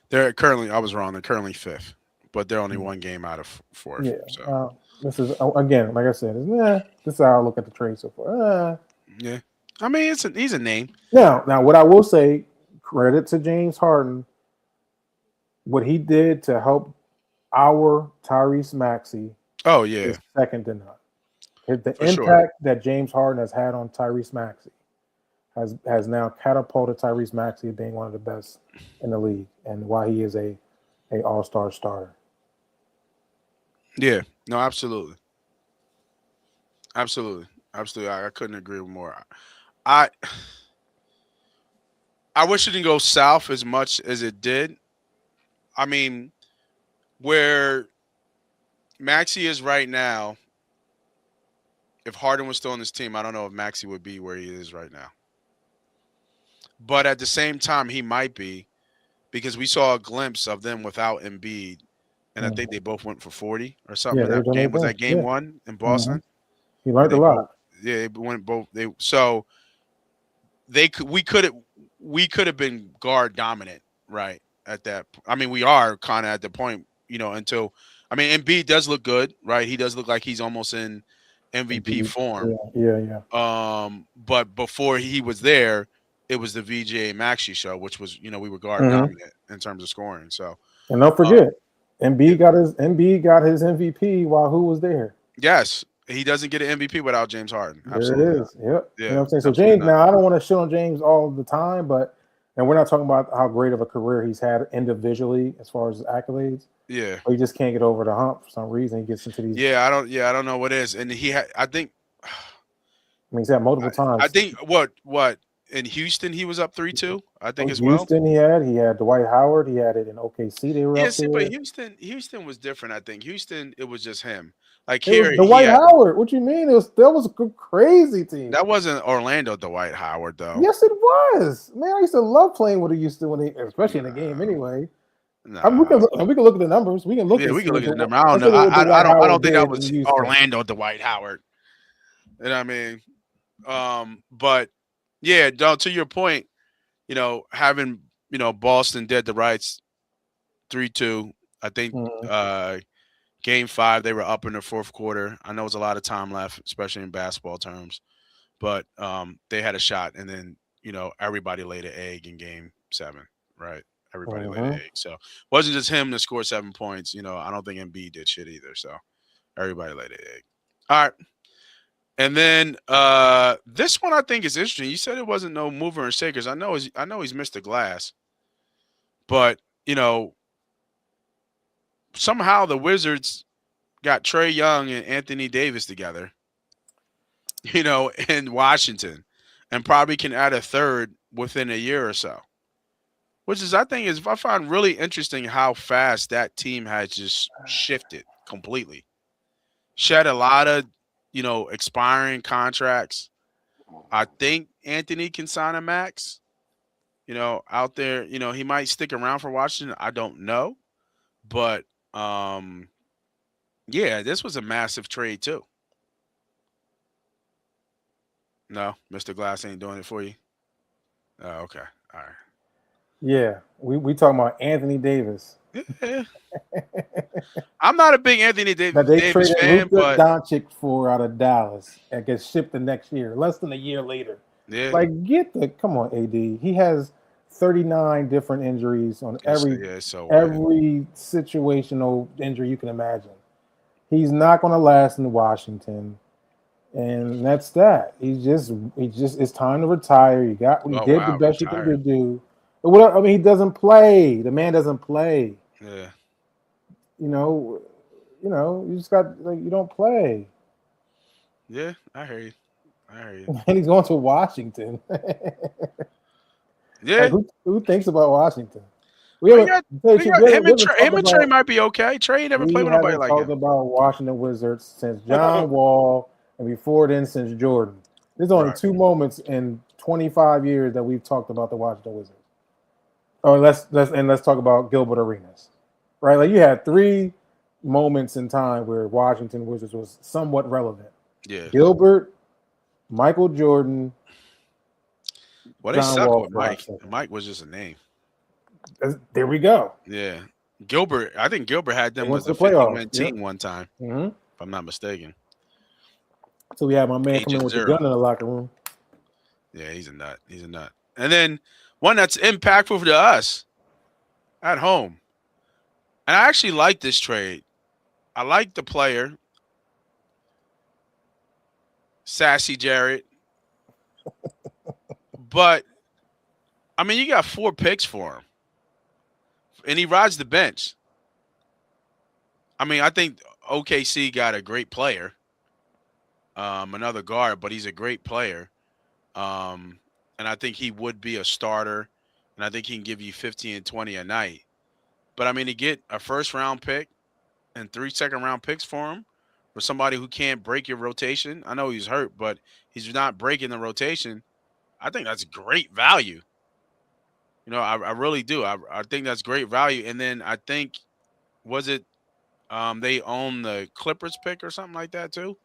They're currently, I was wrong. They're currently 5th, but they're only one game out of 4th. yeah, So this is again, like I said, this is how I look at the trade so far. yeah, I mean, he's a name. Now, what I will say, credit to James Harden, what he did to help our Tyrese Maxey. Oh yeah, is second to none. The For impact sure. that James Harden has had on Tyrese Maxey has now catapulted Tyrese Maxey being one of the best in the league, and why he is a all-star starter. Yeah, no, absolutely. I couldn't agree with more. I wish it didn't go south as much as it did. I mean, where Maxey is right now, if Harden was still on this team, I don't know if Maxey would be where he is right now. But at the same time, he might be, because we saw a glimpse of them without Embiid, and I think they both went for 40 or something. Yeah, That game was that game 1 in Boston. He learned a lot. They went both. We could have been guard dominant, right? At that, I mean, we are kind of at the point, until, I mean, Embiid does look good, right? He does look like he's almost in MVP form. Yeah. But before he was there, it was the VJ Maxey show, which was, we were guard dominant in terms of scoring. So, and don't forget, Embiid got his MVP while who was there? Yes, he doesn't get an MVP without James Harden. Absolutely. There it is. Yep. Yeah, you know what I'm saying? So James, now I don't want to shit on James all the time, and we're not talking about how great of a career he's had individually as far as accolades. Yeah. But he just can't get over the hump for some reason. He gets into these. Yeah, I don't know what it is. And I think. I mean, he's had multiple times. I think what in Houston he was up 3-2. I think as well. Houston he had Dwight Howard. He had it in OKC. They were up there. But Houston was different. I think Houston, it was just him. Like here, Dwight Howard. What you mean? That was a crazy team. That wasn't Orlando Dwight Howard though. Yes, it was. Man, I used to love playing with Houston especially in the game anyway. No. We can look at the numbers. We can look. Yeah, we can look at the numbers. I don't know. I don't think that was Orlando Dwight Howard. You know what I mean? But yeah, to your point, having Boston dead to rights 3-2. I think Game 5 they were up in the fourth quarter. I know it was a lot of time left, especially in basketball terms, but they had a shot, and then everybody laid an egg in Game 7, right? Everybody laid an egg. So it wasn't just him to score 7 points. I don't think Embiid did shit either. So everybody laid an egg. All right. And then this one I think is interesting. You said it wasn't no mover and shakers. I know he's missed the glass, but somehow the Wizards got Trae Young and Anthony Davis together, in Washington, and probably can add a third within a year or so. Which is, I find really interesting how fast that team has just shifted completely. Shed a lot of, expiring contracts. I think Anthony can sign a max, out there. He might stick around for Washington. I don't know. But, yeah, this was a massive trade too. No, Mr. Glass ain't doing it for you? Oh, okay. All right. Yeah, we talking about Anthony Davis. Yeah. I'm not a big Anthony Davis fan, but Doncic out of Dallas and gets shipped the next year, less than a year later. Yeah. Like, come on, AD. He has 39 different injuries on every situational injury you can imagine. He's not going to last in Washington, and that's that. He's just it's time to retire. You did the best you could do. What I mean, he doesn't play. The man doesn't play. Yeah. You know, you just got like you don't play. Yeah, I hear you. And he's going to Washington. Yeah. Like who thinks about Washington? We got him and Trey might be okay. Trey never played with nobody like talked him. about Washington Wizards since John Wall, and before then since Jordan. There's only two moments in 25 years that we've talked about the Washington Wizards. Oh, let's talk about Gilbert Arenas, right? Like you had 3 moments in time where Washington Wizards was somewhat relevant. Yeah, Gilbert, Michael Jordan. Well, they suck with Mike. Mike was just a name. There we go. Yeah, Gilbert. I think Gilbert had them as a 50-win team one time, if I'm not mistaken. So we had my man come in with the gun in the locker room. Yeah, he's a nut. He's a nut. And then one that's impactful to us at home. And I actually like this trade. I like the player, Sassy Jarrett. But, I mean, you got 4 picks for him. And he rides the bench. I mean, I think OKC got a great player. Another guard, but he's a great player. And I think he would be a starter. And I think he can give you 15 and 20 a night. But, I mean, to get a first-round pick and 3 second-round picks for him, for somebody who can't break your rotation. I know he's hurt, but he's not breaking the rotation. I think that's great value. You know, I really do. I think that's great value. And then I think, was it they own the Clippers pick or something like that too?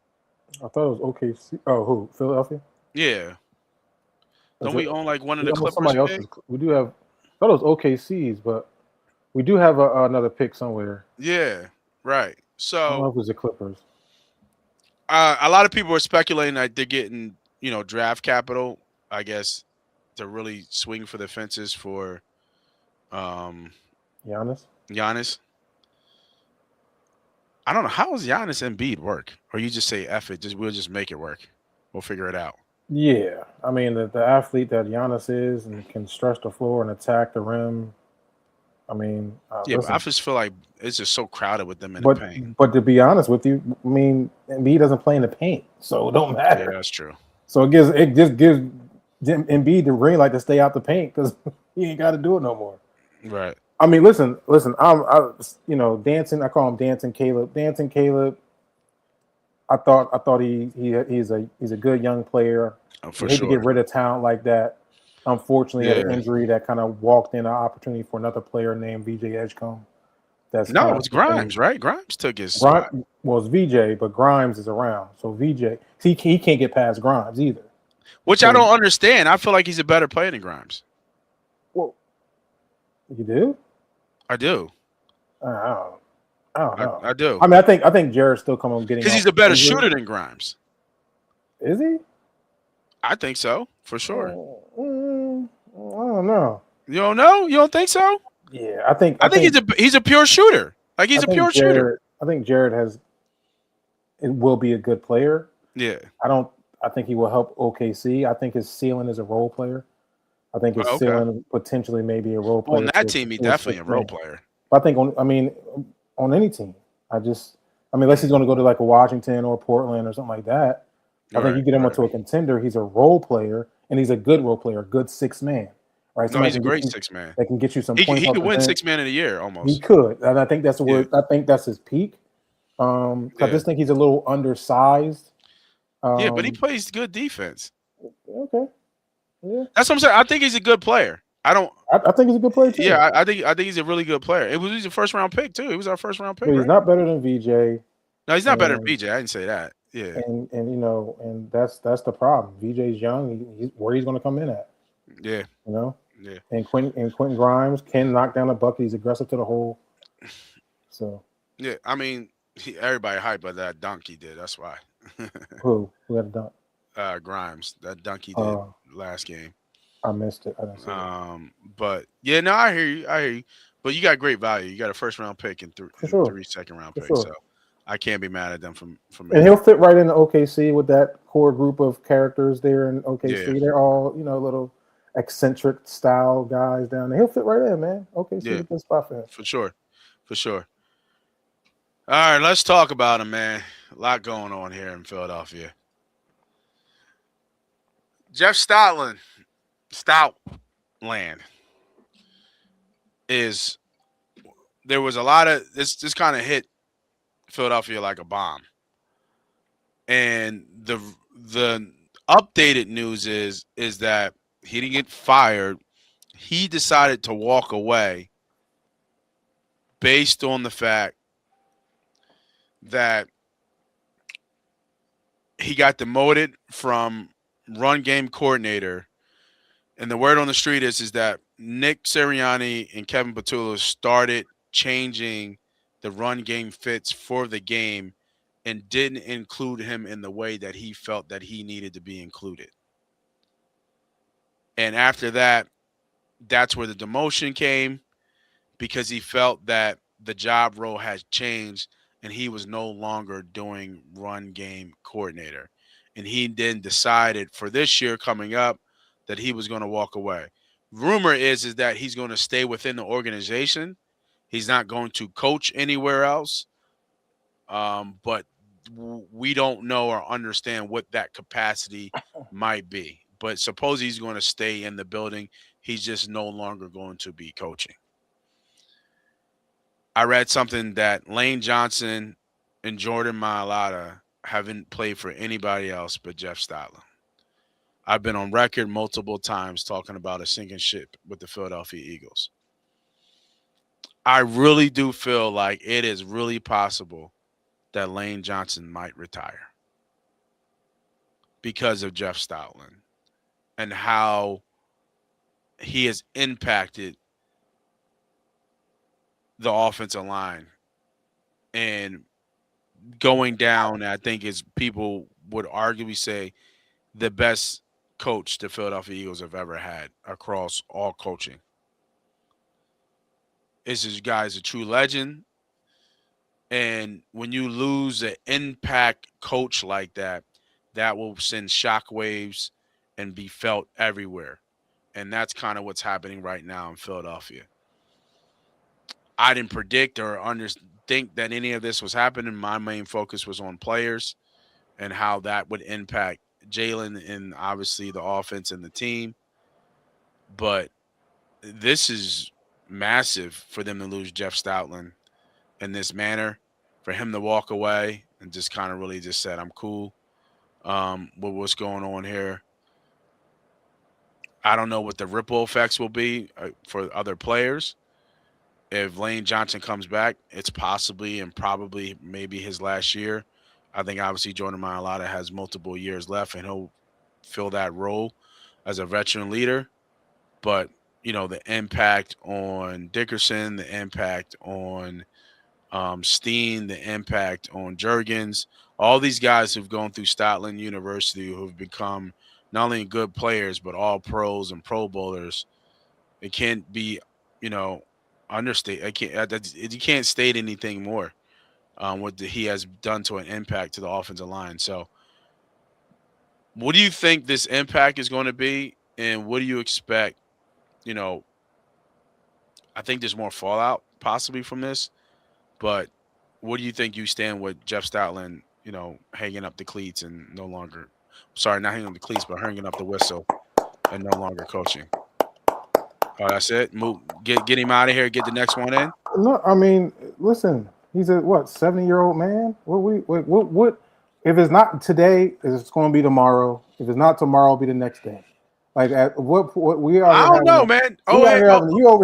I thought it was OKC. Oh, who? Philadelphia? Yeah. Don't we own like one of the Clippers picks? We do have. I thought it was OKC's, but we do have another pick somewhere. Yeah, right. So I don't know if it was the Clippers. A lot of people are speculating that they're getting, draft capital, I guess, to really swing for the fences for Giannis. I don't know. How does Giannis and Embiid work? Or you just say, F it, we'll just make it work. We'll figure it out. Yeah. I mean, the athlete that Giannis is and can stretch the floor and attack the rim. I mean, but I just feel like it's just so crowded with them in the paint. But to be honest with you, I mean, Embiid doesn't play in the paint, so it don't matter. Yeah, that's true. So it just gives Embiid the green light to stay out the paint because he ain't got to do it no more. Right. I mean, listen. I Dancing. I call him Dancing Caleb. Dancing Caleb. I thought he's a good young player. Oh, for hate sure. to get rid of talent like that. Unfortunately, had an injury that kind of walked in an opportunity for another player named VJ Edgecombe. It's Grimes, right? Grimes took his spot. Well, it's VJ, but Grimes is around. So VJ, he can't get past Grimes either. Which I don't understand. I feel like he's a better player than Grimes. Well, you do? I do. I don't know. I do. I mean, I think Jared's still coming getting because he's a better shooter than Grimes. Is he? I think so, for sure. I don't know. You don't know? You don't think so? Yeah, I think he's a pure shooter. Like he's a pure shooter. I think Jared will be a good player. Yeah. I think he will help OKC. I think his ceiling is a role player. I think his ceiling potentially maybe a role player. On that team, he's definitely a role player. I think on any team. Unless he's going to go to like a Washington or Portland or something like that. I think you get him into a contender. He's a role player, and he's a good role player, a good 6 man. Right? No, he's a great 6 man. That can get you some points. He could win 6 man of the year almost. He could, and I think that's I think that's his peak. I just think he's a little undersized. But he plays good defense. Okay. Yeah. That's what I'm saying. I think he's a good player. I think he's a good player too. Yeah, I think he's a really good player. He's a first round pick too. He was our first round pick. But he's not better than VJ. No, he's not better than VJ. I didn't say that. Yeah. And that's the problem. VJ's young. He's where he's going to come in at. Yeah. Yeah. And Quentin Grimes can knock down a bucket. He's aggressive to the hole. So. Yeah, I mean, everybody hyped by that dunk he did. That's why. Who had a dunk? Grimes. That dunk he did last game. I missed it. I didn't see it. But yeah, no, I hear you. But you got great value. You got a first round pick and 3 second round picks. Sure. So I can't be mad at them from. And he'll fit right into OKC with that core group of characters there in OKC. Yeah. They're all little eccentric style guys down there. He'll fit right in, man. Okay, so Yeah, a good spot for him. for sure. For sure. All right, let's talk about him, man. A lot going on here in Philadelphia. Jeff Stoutland is there was a lot of this kind of hit Philadelphia like a bomb. And the updated news is that he didn't get fired. He decided to walk away based on the fact that he got demoted from run game coordinator. And the word on the street is that Nick Sirianni and Kevin Patullo started changing the run game fits for the game and didn't include him in the way that he felt that he needed to be included. And after that, that's where the demotion came, because he felt that the job role has changed and he was no longer doing run game coordinator. And he then decided for this year coming up that he was going to walk away. Rumor is that he's going to stay within the organization. He's not going to coach anywhere else. But we don't know or understand what that capacity might be. But suppose he's going to stay in the building. He's just no longer going to be coaching. I read something that Lane Johnson and Jordan Mailata haven't played for anybody else but Jeff Stoutland. I've been on record multiple times talking about a sinking ship with the Philadelphia Eagles. I really do feel like it is really possible that Lane Johnson might retire because of Jeff Stoutland and how he has impacted the offensive line and going down, I think, is people would arguably say the best coach the Philadelphia Eagles have ever had across all coaching. This guy is a true legend. And when you lose an impact coach like that, that will send shockwaves and be felt everywhere. And that's kind of what's happening right now in Philadelphia. I didn't predict or think that any of this was happening. My main focus was on players and how that would impact Jalen and obviously the offense and the team. But this is massive for them to lose Jeff Stoutland in this manner, for him to walk away and just kind of really just said, I'm cool with what's going on here. I don't know what the ripple effects will be for other players. If Lane Johnson comes back, it's possibly and probably maybe his last year. I think obviously Jordan Mailata has multiple years left and he'll fill that role as a veteran leader. But, you know, the impact on Dickerson, the impact on Steen, the impact on Juergens, all these guys who've gone through Stoutland University who've become not only good players but all pros and Pro Bowlers. It can't be, you know, understate. You can't state anything more. What he has done to an impact to the offensive line. So, what do you think this impact is going to be, and what do you expect? You know, I think there's more fallout possibly from this, but what do you think you stand with Jeff Stoutland? You know, hanging up the cleats and no longer, sorry, not hanging up the cleats, but hanging up the whistle and no longer coaching. Oh, that's it. Move, get him out of here. Get the next one in. No, I mean, listen, he's a 70-year-old man. What? If it's not today, it's going to be tomorrow. If it's not tomorrow, it'll be the next day. Like what we are. I don't know, man. You over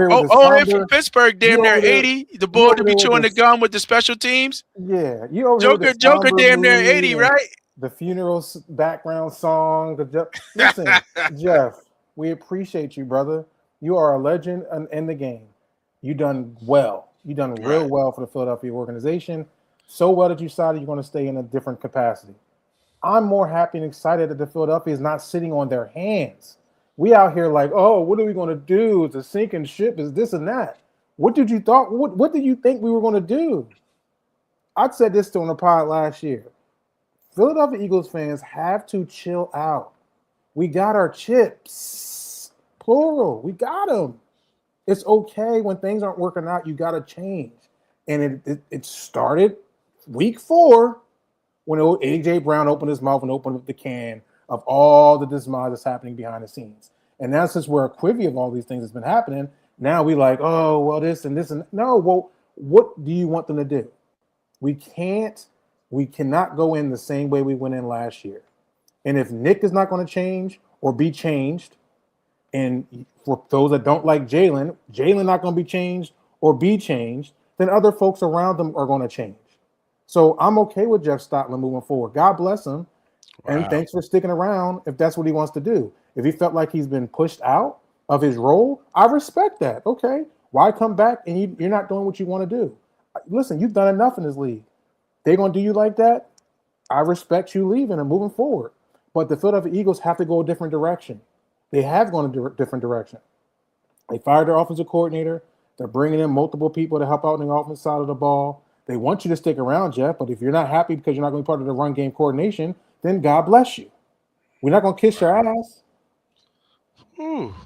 here with this Oh, from Pittsburgh, damn near 80. The boy to be chewing the gum with the special teams. Yeah, you over here. Joker, damn near 80, right? The funeral background song. Listen, Jeff, we appreciate you, brother. You are a legend in the game. You done well. You done real well for the Philadelphia organization. So well that you decided you're going to stay in a different capacity. I'm more happy and excited that the Philadelphia is not sitting on their hands. We out here like, oh, what are we going to do? It's a sinking ship. Is this and that? What did you thought? What did you think we were going to do? I said this on the pod last year. Philadelphia Eagles fans have to chill out. We got our chips. plural. We got them. It's okay when things aren't working out. You got to change. And it started week 4 when AJ Brown opened his mouth and opened up the can of all the demise that's happening behind the scenes. And now since we're a quivy of all these things that's been happening, now we like, oh, well, this and this and no. Well, what do you want them to do? We cannot go in the same way we went in last year. And if Nick is not going to change or be changed, and for those that don't like Jalen not going to be changed or be changed, then other folks around them are going to change. So I'm okay with Jeff Stoutland moving forward. God bless him. Wow. And thanks for sticking around if that's what he wants to do. If he felt like he's been pushed out of his role, I respect that. Okay. Why come back and you're not doing what you want to do? Listen, you've done enough in this league. They're going to do you like that? I respect you leaving and moving forward. But the Philadelphia Eagles have to go a different direction. They have gone a different direction. They fired their offensive coordinator. They're bringing in multiple people to help out on the offensive side of the ball. They want you to stick around, Jeff, but if you're not happy because you're not going to be part of the run game coordination, then God bless you. We're not going to kiss your ass.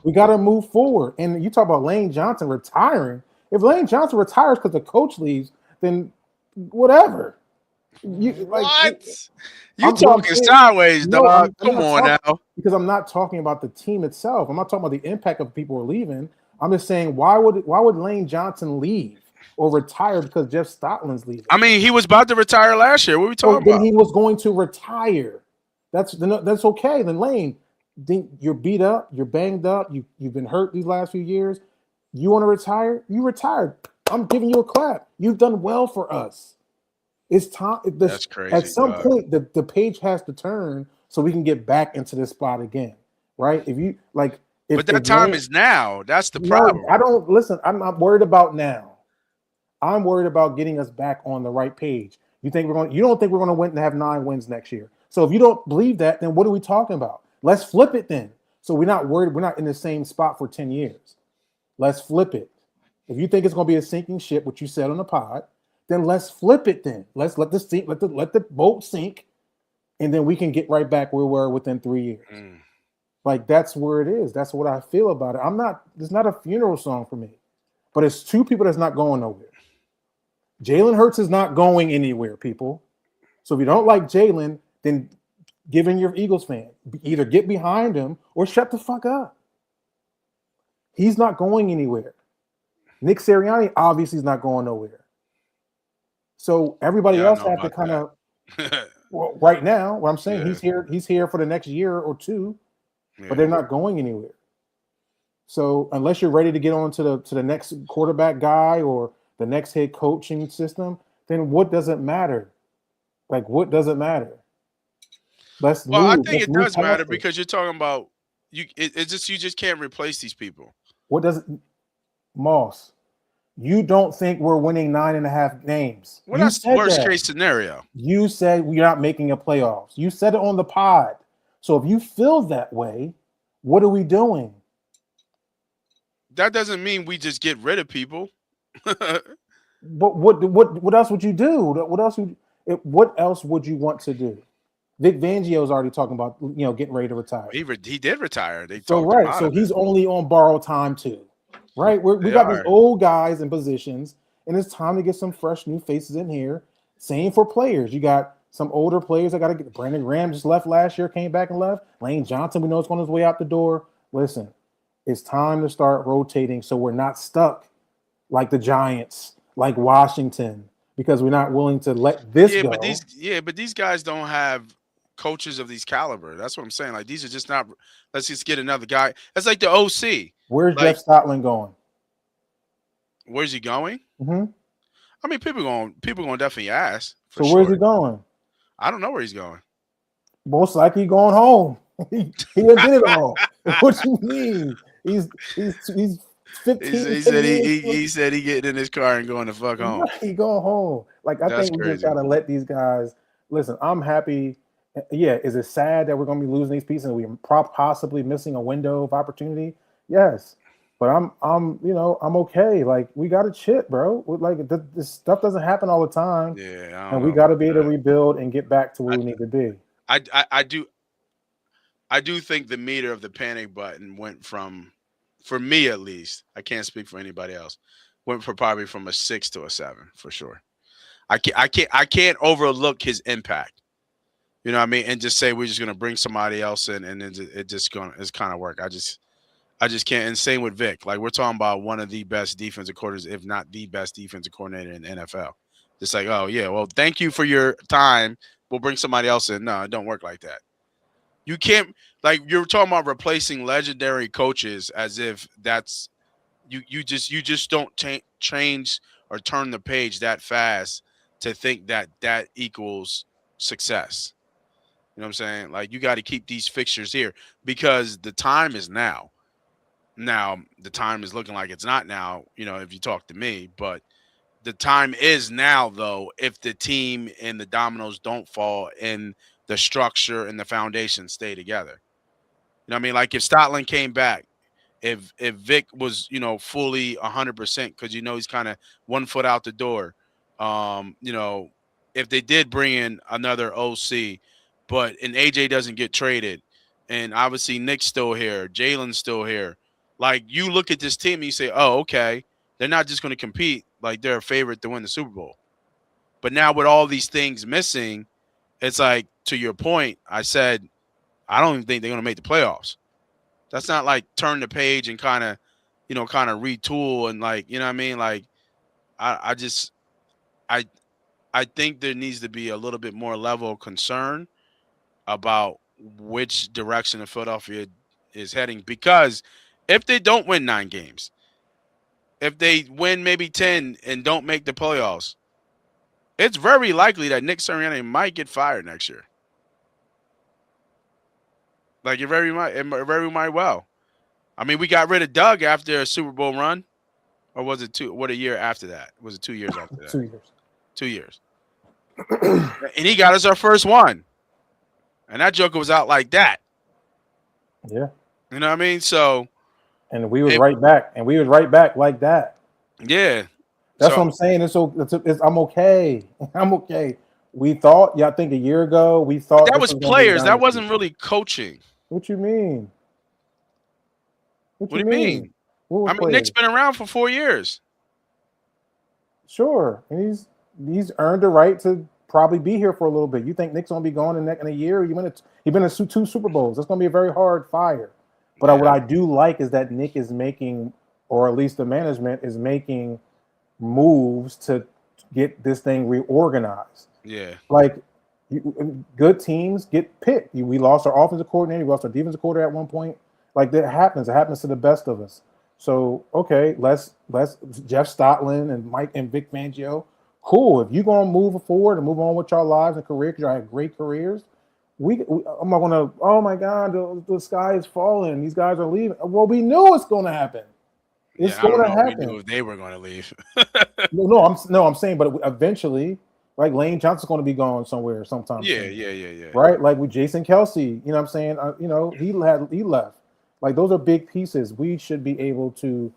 We got to move forward. And you talk about Lane Johnson retiring. If Lane Johnson retires because the coach leaves, then whatever. What? You talking sideways, dog. Come on now. Because I'm not talking about the team itself. I'm not talking about the impact of people who are leaving. I'm just saying, why would Lane Johnson leave or retire because Jeff Stoutland's leaving? I mean, he was about to retire last year. What are we talking about? Then he was going to retire. That's okay. Then Lane, you're beat up, you're banged up, you've been hurt these last few years. You want to retire? You retired. I'm giving you a clap. You've done well for us. It's time. That's crazy. At some point, the page has to turn so we can get back into this spot again, right? But that time is now. That's the problem. I'm not worried about now. I'm worried about getting us back on the right page. You don't think we're going to win and have 9 wins next year. So if you don't believe that, then what are we talking about? Let's flip it then. So we're not worried. We're not in the same spot for 10 years. Let's flip it. If you think it's going to be a sinking ship, which you said on the pod, then let's flip it then. Let's let the boat sink, and then we can get right back where we were within 3 years. Like, that's where it is. That's what I feel about it. It's not a funeral song for me, but it's 2 people that's not going nowhere. Jalen Hurts is not going anywhere, people. So if you don't like Jalen, then give in your Eagles fan. Either get behind him or shut the fuck up. He's not going anywhere. Nick Sirianni obviously is not going nowhere. So everybody else have to kind of right now, what I'm saying, he's here for the next year or 2, but they're not going anywhere. So unless you're ready to get on to the next quarterback guy or the next head coaching system, then what does it matter? Like, what does it matter? I think it does matter because you're talking about you just can't replace these people. What does it, Moss? You don't think we're winning 9.5 games? Well, that's the worst case scenario. You said we're not making a playoffs. You said it on the pod. So if you feel that way, what are we doing? That doesn't mean we just get rid of people. But what else would you do? What else would you want to do? Vic Fangio's already talking about getting ready to retire. He did retire. So he's only on borrowed time too. Right, we got these old guys in positions, and it's time to get some fresh new faces in here. Same for players. You got some older players that got to get. Brandon Graham just left last year, came back and left. Lane Johnson, we know it's on his way out the door. Listen, it's time to start rotating so we're not stuck like the Giants, like Washington, because we're not willing to let this go. But these guys don't have coaches of these caliber. That's what I'm saying. Like, these are just not. Let's just get another guy. That's like the OC. Where's Jeff Stoutland going? Where's he going? Mm-hmm. I mean, people going definitely ask. So where's he going? I don't know where he's going. Most likely going home. he didn't get it all. What you mean? He's 15. He said he getting in his car and going to fuck home. He going home. Like, I think we just gotta let these guys listen. I'm happy. Yeah, is it sad that we're gonna be losing these pieces and we're possibly missing a window of opportunity? Yes, but I'm okay. Like, we got to chip, bro. Like, this stuff doesn't happen all the time. Yeah, and we got to be able to rebuild and get back to where we need to be. I do think the meter of the panic button went from for me at least, I can't speak for anybody else. Went for probably from a 6 to a 7 for sure. I can't overlook his impact. You know what I mean? And just say we're just gonna bring somebody else in, and then it just gonna it's kind of work. I just can't. And same with Vic. Like we're talking about one of the best defensive coordinators, if not the best defensive coordinator in the NFL. Just like, oh yeah, well, thank you for your time. We'll bring somebody else in. No, it don't work like that. You can't like you're talking about replacing legendary coaches as if that's you just don't change or turn the page that fast to think that that equals success. You know what I'm saying? Like you got to keep these fixtures here because the time is now. Now the time is looking like it's not now, if you talk to me, but the time is now though if the team and the dominoes don't fall and the structure and the foundation stay together. You know what I mean? Like if Scotland came back, if Vic was, fully 100% because he's kind of 1 foot out the door. Um, you know, if they did bring in another OC, but and AJ doesn't get traded, and obviously Nick's still here, Jalen's still here. Like you look at this team and you say, oh, okay, they're not just going to compete like they're a favorite to win the Super Bowl. But now with all these things missing, it's like to your point, I said I don't even think they're going to make the playoffs. That's not like turn the page and kind of retool and like, you know what I mean? Like I just I I think there needs to be a little bit more level of concern about which direction the Philadelphia is heading because if they don't win 9 games, if they win maybe 10 and don't make the playoffs, it's very likely that Nick Sirianni might get fired next year. Like it very might well. I mean, we got rid of Doug after a Super Bowl run, or was it two? What a year after that? Was it 2 years after that? 2 years. 2 years, and he got us our first one, and that joker was out like that. Yeah. You know what I mean? So, And we was right back, and we was right back like that. yeah, That's what I'm saying. I'm okay. I'm okay. We thought, I think a year ago, we thought that was players. That wasn't really coaching. What you mean? What do you mean? I mean, Nick's been around for 4 years. Sure, and he's earned the right to probably be here for a little bit. You think Nick's gonna be gone in a year? He been in 2 Super Bowls. That's gonna be a very hard fire. But what I do like is that Nick is making, or at least the management is making, moves to get this thing reorganized. Yeah, like good teams get picked. We lost our offensive coordinator, we lost our defensive coordinator at one point. Like that happens. It happens to the best of us. So okay, let's Jeff Stotland and Mike and Vic Fangio. Cool. If you're gonna move forward and move on with your lives and career, because y'all have great careers, I'm not gonna. Oh my God, the sky is falling. These guys are leaving. Well, we knew it's gonna happen. It's going to happen. We knew if they were going to leave. I'm saying, but eventually, like Lane Johnson's going to be gone somewhere sometime. Yeah. Right, like with Jason Kelsey, you know what I'm saying? He left. Like those are big pieces. We should be able to.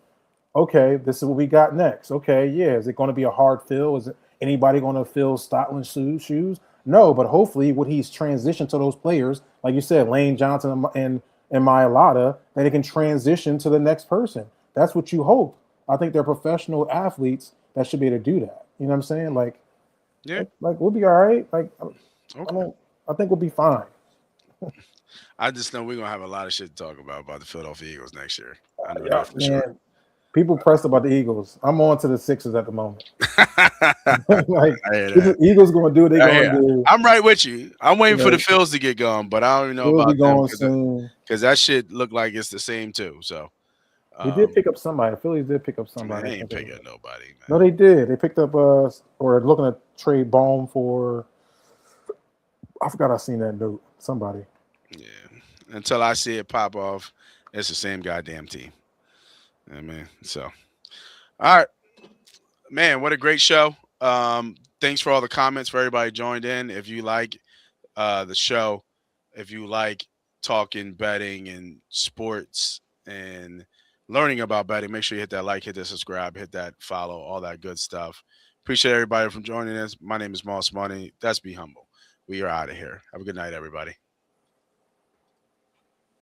Okay, this is what we got next. Okay, yeah. Is it going to be a hard fill? Is anybody going to fill Stotland's shoes? No, but hopefully, what he's transitioned to those players, like you said, Lane Johnson and Mailata, that it can transition to the next person. That's what you hope. I think they're professional athletes that should be able to do that. You know what I'm saying? Like we'll be all right. Like, okay. I think we'll be fine. I just know we're gonna have a lot of shit to talk about the Philadelphia Eagles next year. I know that for sure. People pressed about the Eagles. I'm on to the Sixers at the moment. The Eagles going to do what they're going to do. I'm right with you. I'm waiting for the Phils to get going, but I don't even know about them because that shit look like it's the same too. So. We did pick up somebody. Phillies did pick up somebody. They ain't picking nobody. Man. No, they did. They picked up or looking to trade Baum for. I forgot I seen that note. Somebody. Yeah. Until I see it pop off, it's the same goddamn team. You know what I mean? So, all right, man. What a great show. Thanks for all the comments for everybody joined in. If you like the show, if you like talking betting and sports and learning about betting, make sure you hit that like, hit that subscribe, hit that follow, all that good stuff. Appreciate everybody from joining us. My name is Moss Money. That's Be Humble. We are out of here. Have a good night, everybody.